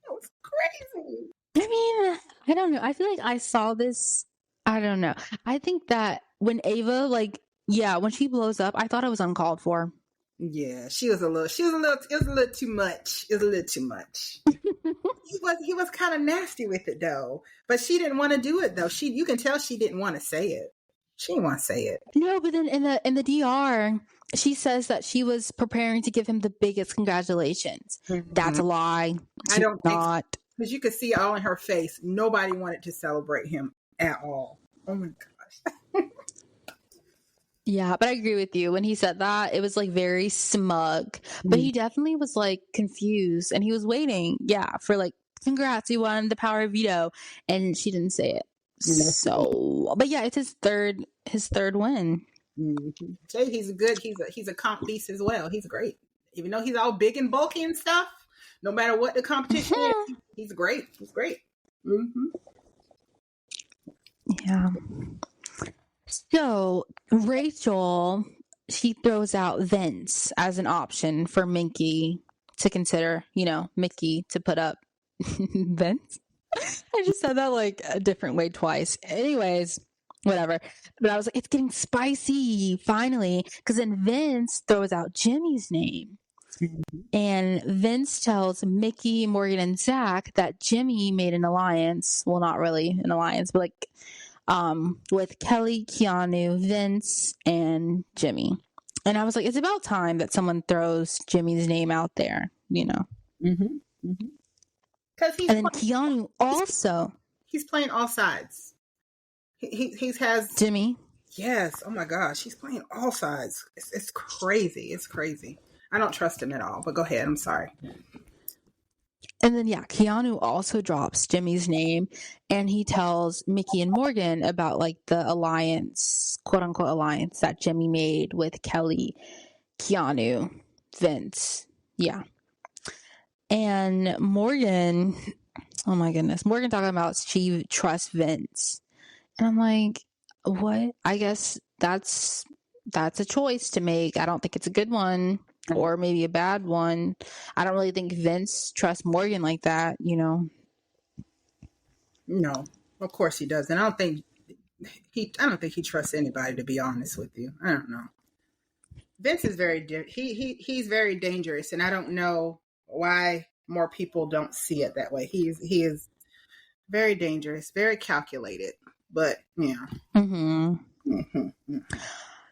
was crazy. I mean, I don't know. I feel like I saw this. I don't know. I think that when Ava, when she blows up, I thought it was uncalled for. Yeah, it was a little too much. It was a little too much. He was kind of nasty with it though. But she didn't want to do it though. You can tell she didn't want to say it. She didn't want to say it. No, but then in the DR, she says that she was preparing to give him the biggest congratulations. Mm-hmm. That's a lie. I don't think so. Because you could see all in her face. Nobody wanted to celebrate him at all. Oh my gosh. Yeah, but I agree with you. When he said that, it was like very smug. But he definitely was like confused and he was waiting, for like, congrats, you won the power of veto. And she didn't say it. So, but yeah, it's his third win. Mm-hmm. So he's a comp beast as well. He's great. Even though he's all big and bulky and stuff, no matter what the competition is, he's great. He's great. Mm-hmm. Yeah. So Rachel, she throws out Vince as an option for Mickey to consider, Mickey to put up Vince. I just said that like a different way twice. Anyways, whatever. But I was like, it's getting spicy finally, because then Vince throws out Jimmy's name. And Vince tells Mickey, Morgan, and Zach that Jimmy made an alliance. Well, not really an alliance, but like with Kelly, Keanu, Vince, and Jimmy. And I was like, it's about time that someone throws Jimmy's name out there, you know. Because and then Keanu also. He's playing all sides. He has Jimmy. Yes. Oh my gosh, he's playing all sides. It's crazy. It's crazy. I don't trust him at all. But go ahead. I'm sorry. And then, yeah, Keanu also drops Jimmy's name, and he tells Mickey and Morgan about like the alliance, quote unquote alliance that Jimmy made with Kelly, Keanu, Vince. Yeah. And Morgan, oh my goodness, Morgan talking about she trusts Vince. And I'm like, what? I guess that's a choice to make. I don't think it's a good one. Or maybe a bad one. I don't really think Vince trusts Morgan like that, you know. No, of course he doesn't. I don't think he trusts anybody, to be honest with you. I don't know. Vince is he's very dangerous, and I don't know why more people don't see it that way. He is very dangerous, very calculated. But yeah.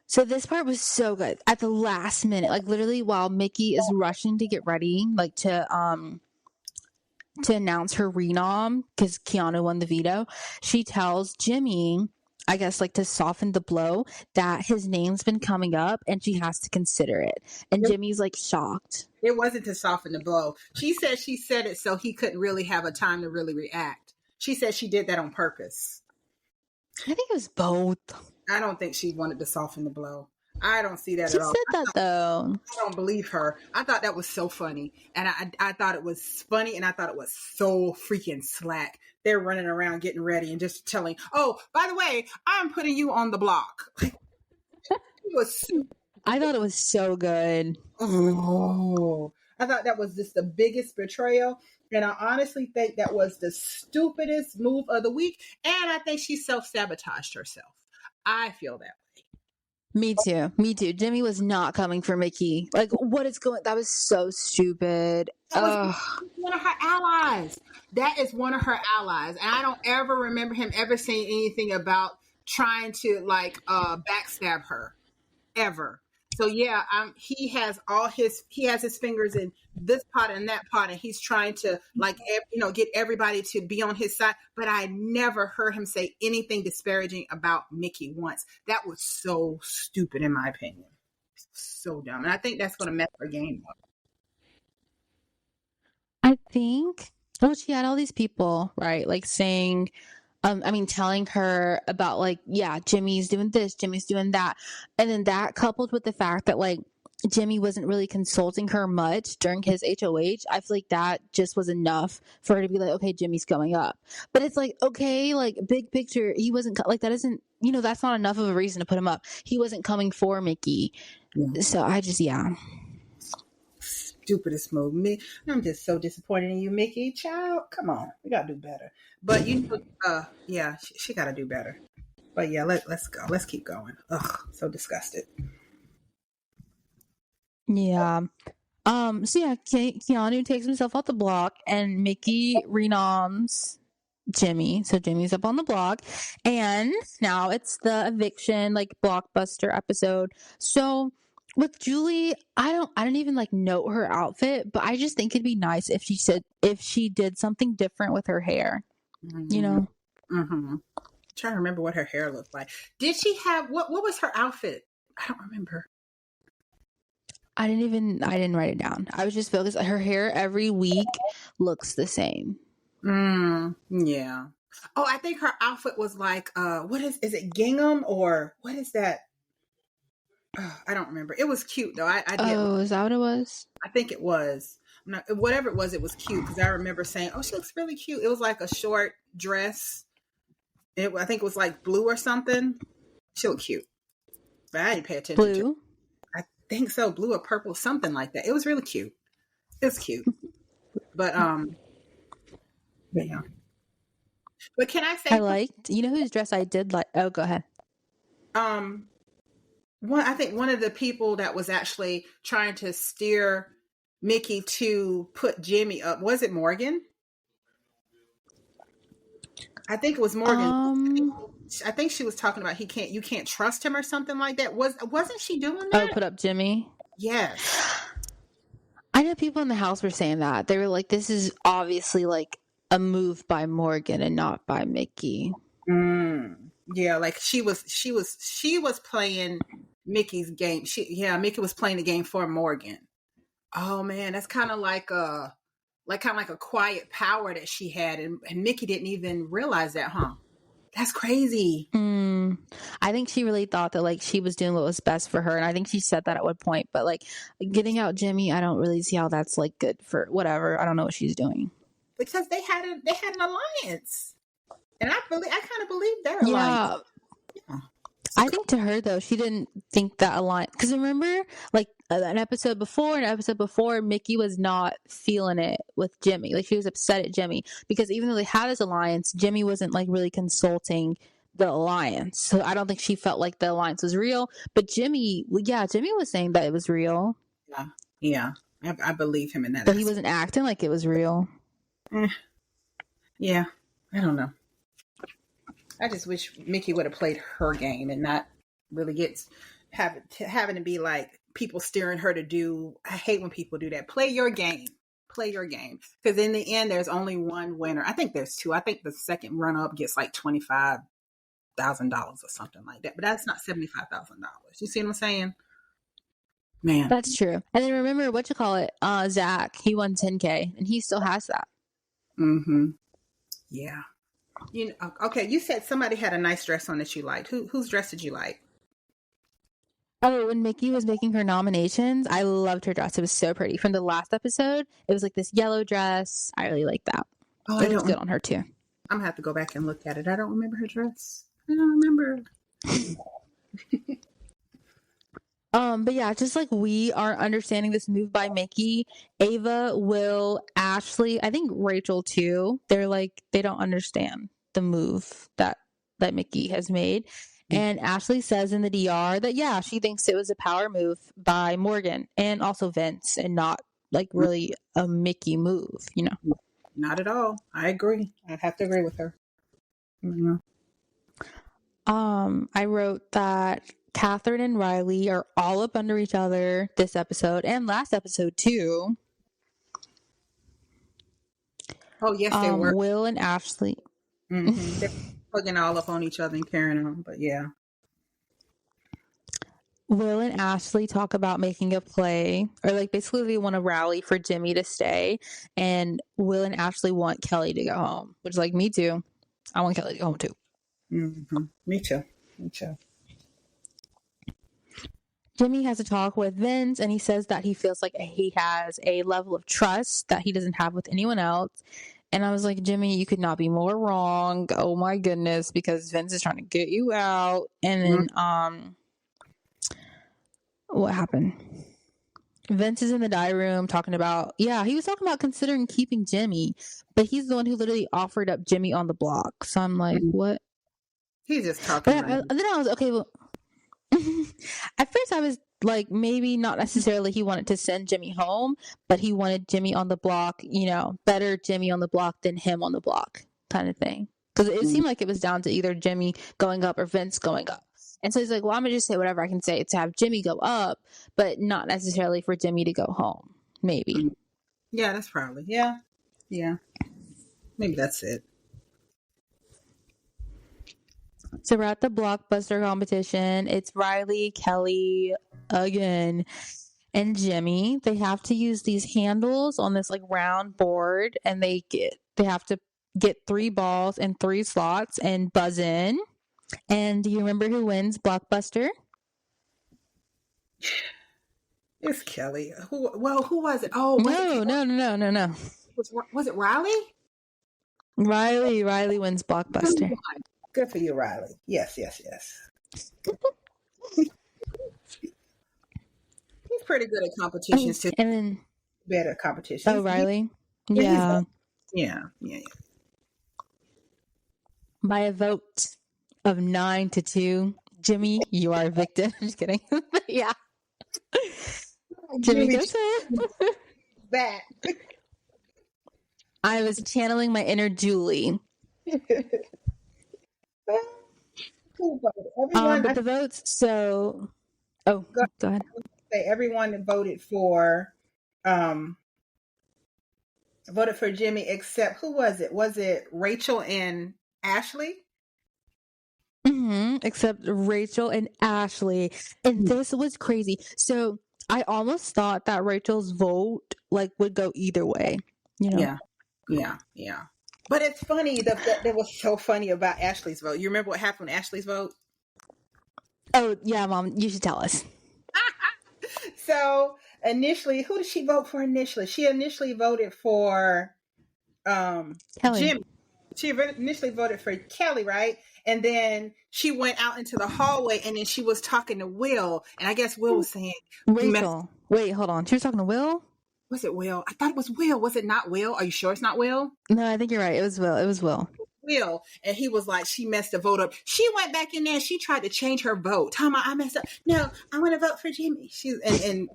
So this part was so good. At the last minute, like literally while Mickey is rushing to get ready, like to announce her renom because Keanu won the veto, she tells Jimmy, I guess like to soften the blow, that his name's been coming up and she has to consider it. And Jimmy's like shocked. It wasn't to soften the blow. She said it so he couldn't really have a time to really react. She said she did that on purpose. I think it was both. I don't think she wanted to soften the blow. I don't see that she at all. She said that though. I don't believe her. I thought that was so funny. And I thought it was funny, and I thought it was so freaking slack. They're running around getting ready and just telling, oh, by the way, I'm putting you on the block. It was I thought it was so good. Oh, I thought that was just the biggest betrayal. And I honestly think that was the stupidest move of the week. And I think she self-sabotaged herself. I feel that way. Me too. Jimmy was not coming for Mickey. Like, what is going? That was so stupid. That was one of her allies. That is one of her allies. And I don't ever remember him ever saying anything about trying to like backstab her. Ever. So yeah, he has his fingers in this pot and that pot, and he's trying to get everybody to be on his side. But I never heard him say anything disparaging about Mickey once. That was so stupid, in my opinion. So dumb, and I think that's going to mess her game up. I think. Well, she had all these people, right? Like saying. Telling her about like, yeah, Jimmy's doing this, Jimmy's doing that. And then that coupled with the fact that like Jimmy wasn't really consulting her much during his HOH, I feel like that just was enough for her to be like, okay, Jimmy's coming up. But it's like, okay, like big picture, he wasn't like, that isn't, that's not enough of a reason to put him up. He wasn't coming for Mickey. Yeah. So I just, yeah. Stupidest move. I'm just so disappointed in you, Mickey. Child, come on, we gotta do better. But yeah, she gotta do better. But yeah, let's go. Let's keep going. Ugh, so disgusted. Yeah. So yeah, Keanu takes himself off the block, and Mickey renoms Jimmy. So Jimmy's up on the block, and now it's the eviction like blockbuster episode. So with Julie, I don't even like note her outfit, but I just think it'd be nice if she did something different with her hair. Mm-hmm. I'm trying to remember what her hair looked like. Did she have what was her outfit? I don't remember. I didn't write it down. I was just focused. Her hair every week looks the same. Yeah. Oh, I think her outfit was like what is it gingham or what is that? I don't remember. It was cute though. I did. Oh, is that what it was? I think it was. Whatever it was cute because I remember saying, "Oh, she looks really cute." It was like a short dress. I think it was like blue or something. She looked cute, but I didn't pay attention. Blue? I think so, blue or purple, something like that. It was really cute. It was cute, but Yeah. But can I I say liked, you know whose dress I did like? Oh, go ahead. um I think one of the people that was actually trying to steer Mickey to put Jimmy up, was it Morgan? I think it was Morgan. Um, I think she was talking about you can't trust him or something like that. Wasn't she doing oh, that? put up Jimmy. Yes. I know people in the house were saying that. They were like, this is obviously like a move by Morgan and not by Mickey. Yeah, like she was playing Mickey's game. Mickey was playing the game for Morgan. Oh man, that's kind of like a quiet power that she had, and Mickey didn't even realize that, huh? That's crazy. I think she really thought that like she was doing what was best for her, and I think she said that at one point. But like getting out Jimmy, I don't really see how that's like good for whatever. I don't know what she's doing. Because they had an alliance, and I kind of believe their alliance. Yeah, Yeah. I think to her though, she didn't think that alliance. Because remember, like an episode before, Mickey was not feeling it with Jimmy. Like she was upset at Jimmy because even though they had this alliance, Jimmy wasn't like really consulting the alliance. So I don't think she felt like the alliance was real. But Jimmy, yeah, Jimmy was saying that it was real, Yeah, yeah. I believe him in that but he aspect. wasn't acting like it was real. Yeah, I don't know. I just wish Mickey would have played her game and not really having to be like people steering her to do. I hate when people do that. Play your game. Play your game. Because in the end, there's only one winner. I think there's two. I think the second runner up gets like $25,000 or something like that. But that's not $75,000. You see what I'm saying? Man. That's true. And then remember what you call it, Zach, he won 10K and he still has that. Mm-hmm. Yeah. Okay. You said somebody had a nice dress on that you liked. Whose dress did you like? Oh, when Mickey was making her nominations, I loved her dress. It was so pretty. From the last episode, it was like this yellow dress. I really liked that. Oh, It looks good on her too. I'm gonna have to go back and look at it. I don't remember her dress. I don't remember. But yeah, just like we are understanding this move by Mickey, Ava, Will, Ashley, I think Rachel too. They're like they don't understand the move that Mickey has made. And Ashley says in the DR that yeah, she thinks it was a power move by Morgan and also Vince and not like really a Mickey move, you know. Not at all. I agree. I'd have to agree with her. Mm-hmm. I wrote that Catherine and Riley are all up under each other this episode and last episode too. Oh yes, they were. Will and Ashley. Mm-hmm. They're plugging all up on each other and carrying on. But yeah. Will and Ashley talk about making a play, or like basically they want to rally for Jimmy to stay, and Will and Ashley want Kelly to go home, which is like me too. I want Kelly to go home too. Mm-hmm. Me too. Me too. Jimmy has a talk with Vince, and he says that he feels like he has a level of trust that he doesn't have with anyone else. And I was like, Jimmy, you could not be more wrong. Oh my goodness, because Vince is trying to get you out. And then, what happened? Vince is in the diary room talking about, yeah, he was talking about considering keeping Jimmy, but he's the one who literally offered up Jimmy on the block. So I'm like, what? He's just talking. Then I was, okay, well, at first I was like, maybe not necessarily he wanted to send Jimmy home, but he wanted Jimmy on the block, you know, better Jimmy on the block than him on the block kind of thing. Because it seemed like it was down to either Jimmy going up or Vince going up. And so he's like, well, I'm going to just say whatever I can say to have Jimmy go up, but not necessarily for Jimmy to go home. Maybe. Yeah, that's probably. Yeah. Yeah. Maybe that's it. So we're at the Blockbuster competition. It's Riley, Kelly again, and Jimmy. They have to use these handles on this like round board, and they have to get 3 balls and 3 slots and buzz in. And do you remember who wins Blockbuster? It's Kelly. Who was it? Oh, No. Was it Riley? Riley wins Blockbuster. Good for you, Riley. Yes. He's pretty good at competitions too. And then Better at competitions. Riley. Yeah. Yeah. By a vote of 9-2, Jimmy, you are evicted. I'm just kidding. Yeah. Jimmy Julie goes home. back. I was channeling my inner Julie. Cool, but everyone, But the votes, so go ahead. say everyone voted for Jimmy except who was it? Was it Rachel and Ashley? Except Rachel and Ashley. And this was crazy. So I almost thought that Rachel's vote like would go either way, you know? Yeah. But it's funny that was so funny about Ashley's vote. You remember what happened with Ashley's vote? Oh yeah, Mom, you should tell us. So initially, who did she vote for initially? She initially voted for Kelly. Jimmy. She initially voted for Kelly, right? And then she went out into the hallway and then she was talking to Will. And I guess Will was saying, Rachel. Wait, hold on. She was talking to Will? Was it Will? I thought it was Will. Was it not Will? Are you sure it's not Will? No, I think you're right. It was Will. It was Will. Will. And he was like, she messed the vote up. She went back in there and she tried to change her vote. Tama, I messed up. No, I want to vote for Jimmy. And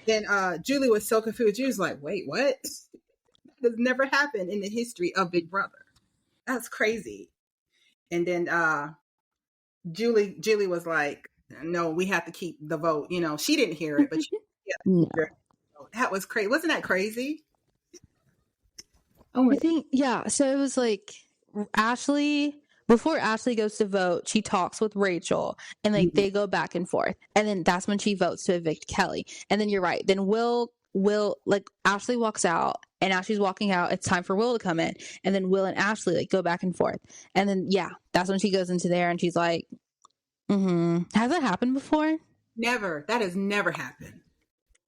then Julie was so confused. She was like, wait, what? That has never happened in the history of Big Brother. That's crazy. And then Julie was like, no, we have to keep the vote. You know, she didn't hear it, but that was crazy. Wasn't that crazy? Oh my! I think, yeah. So it was like Ashley, before Ashley goes to vote, she talks with Rachel and like they go back and forth. And then that's when she votes to evict Kelly. And then you're right. Then Will, like Ashley walks out and as she's walking out, it's time for Will to come in. And then Will and Ashley like go back and forth. And then, yeah, that's when she goes into there and she's like, has that happened before? Never. That has never happened.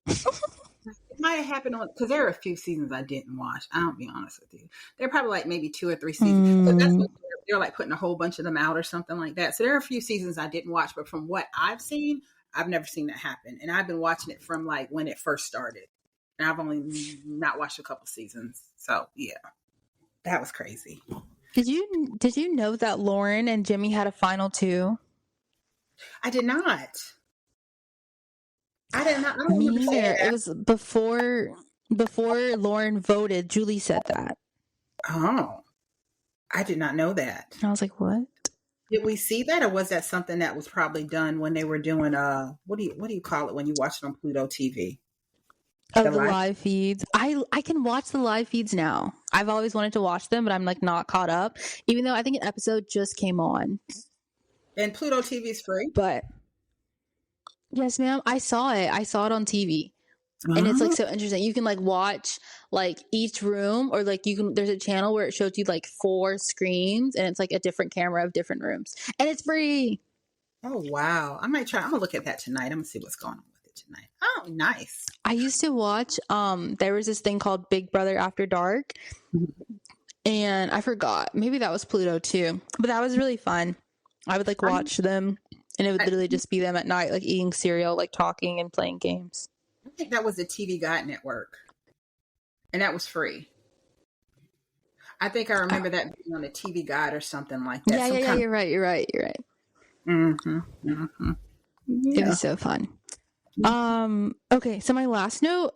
It might have happened because there are a few seasons I didn't watch. I'll be honest with you. They're probably like maybe 2 or 3 seasons. So that's what they're like putting a whole bunch of them out or something like that. So there are a few seasons I didn't watch, but from what I've seen, I've never seen that happen. And I've been watching it from like when it first started. And I've only not watched a couple seasons. So yeah, that was crazy. Did you know that Lauren and Jimmy had a final 2? I did not. I don't Me either. It was before Lauren voted. Julie said that. Oh, I did not know that. And I was like, what? Did we see that, or was that something that was probably done when they were doing what do you call it when you watch it on Pluto TV? Oh, the live feeds. I can watch the live feeds now. I've always wanted to watch them, but I'm like not caught up. Even though I think an episode just came on. And Pluto TV is free. But yes, ma'am. I saw it. I saw it on TV. And it's like so interesting. You can like watch like each room, or like there's a channel where it shows you like 4 screens and it's like a different camera of different rooms. And it's free. Oh wow. I'm gonna look at that tonight. I'm gonna see what's going on with it tonight. Oh, nice. I used to watch there was this thing called Big Brother After Dark. And I forgot. Maybe that was Pluto too. But that was really fun. I would like watch them and it would literally just be them at night, like eating cereal, like talking and playing games. I think that was the TV Guide Network. And that was free. I think I remember that being on the TV Guide or something like that. Yeah, you're right. Mm-hmm. Yeah. It was so fun. Okay, so my last note,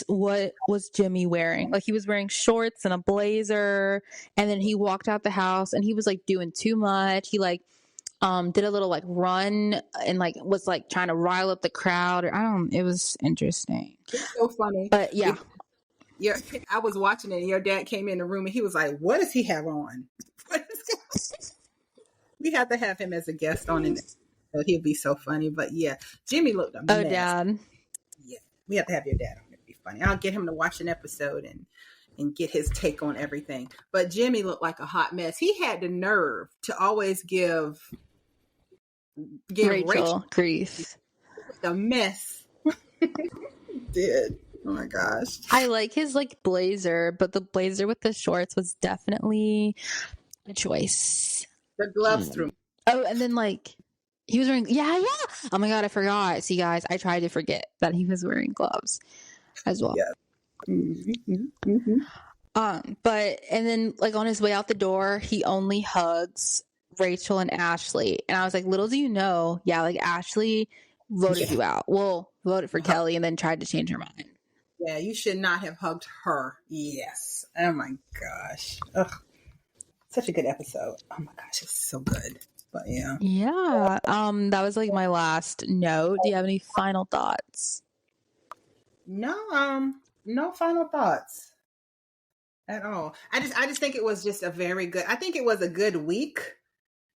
what was Jimmy wearing? Like he was wearing shorts and a blazer, and then he walked out the house and he was like doing too much. He like did a little like run and like was like trying to rile up the crowd, or it was interesting. It's so funny. But yeah. I was watching it and your dad came in the room and he was like, what does he have on? We have to have him as a guest on it. So he'll be so funny. But yeah, Jimmy looked a mess. Oh, Dad. Yeah, we have to have your dad on. It'd be funny. I'll get him to watch an episode and get his take on everything. But Jimmy looked like a hot mess. He had the nerve to always give Rachel grief. The mess. Did. Oh my gosh. I like his like blazer, but the blazer with the shorts was definitely a choice. The gloves through. Oh, and then like he was wearing yeah. Oh my god, I forgot. See guys, I tried to forget that he was wearing gloves as well. Yeah. Mm-hmm. But and then like on his way out the door, he only hugs Rachel and Ashley. And I was like, little do you know, yeah, like Ashley voted Yeah. you out. Well, voted for Hu- Kelly and then tried to change her mind. Yeah, you should not have hugged her. Yes. Oh my gosh. Ugh. Such a good episode. Oh my gosh, it's so good. But yeah. Yeah. That was like my last note. Do you have any final thoughts? No final thoughts at all. I just think it was just a very good. I think it was a good week.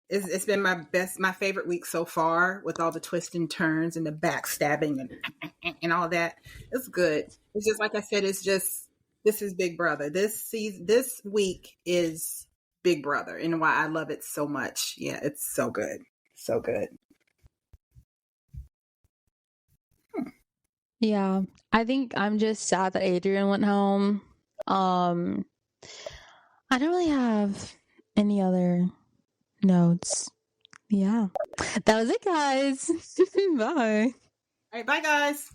It's been my favorite week so far, with all the twists and turns and the backstabbing and all that. It's good. It's just like I said. It's just, this is Big Brother. This week is Big Brother, and why I love it so much. Yeah, it's so good, so good. Yeah. I think I'm just sad that Adrian went home. I don't really have any other notes. Yeah. That was it, guys. Bye. All right, bye guys.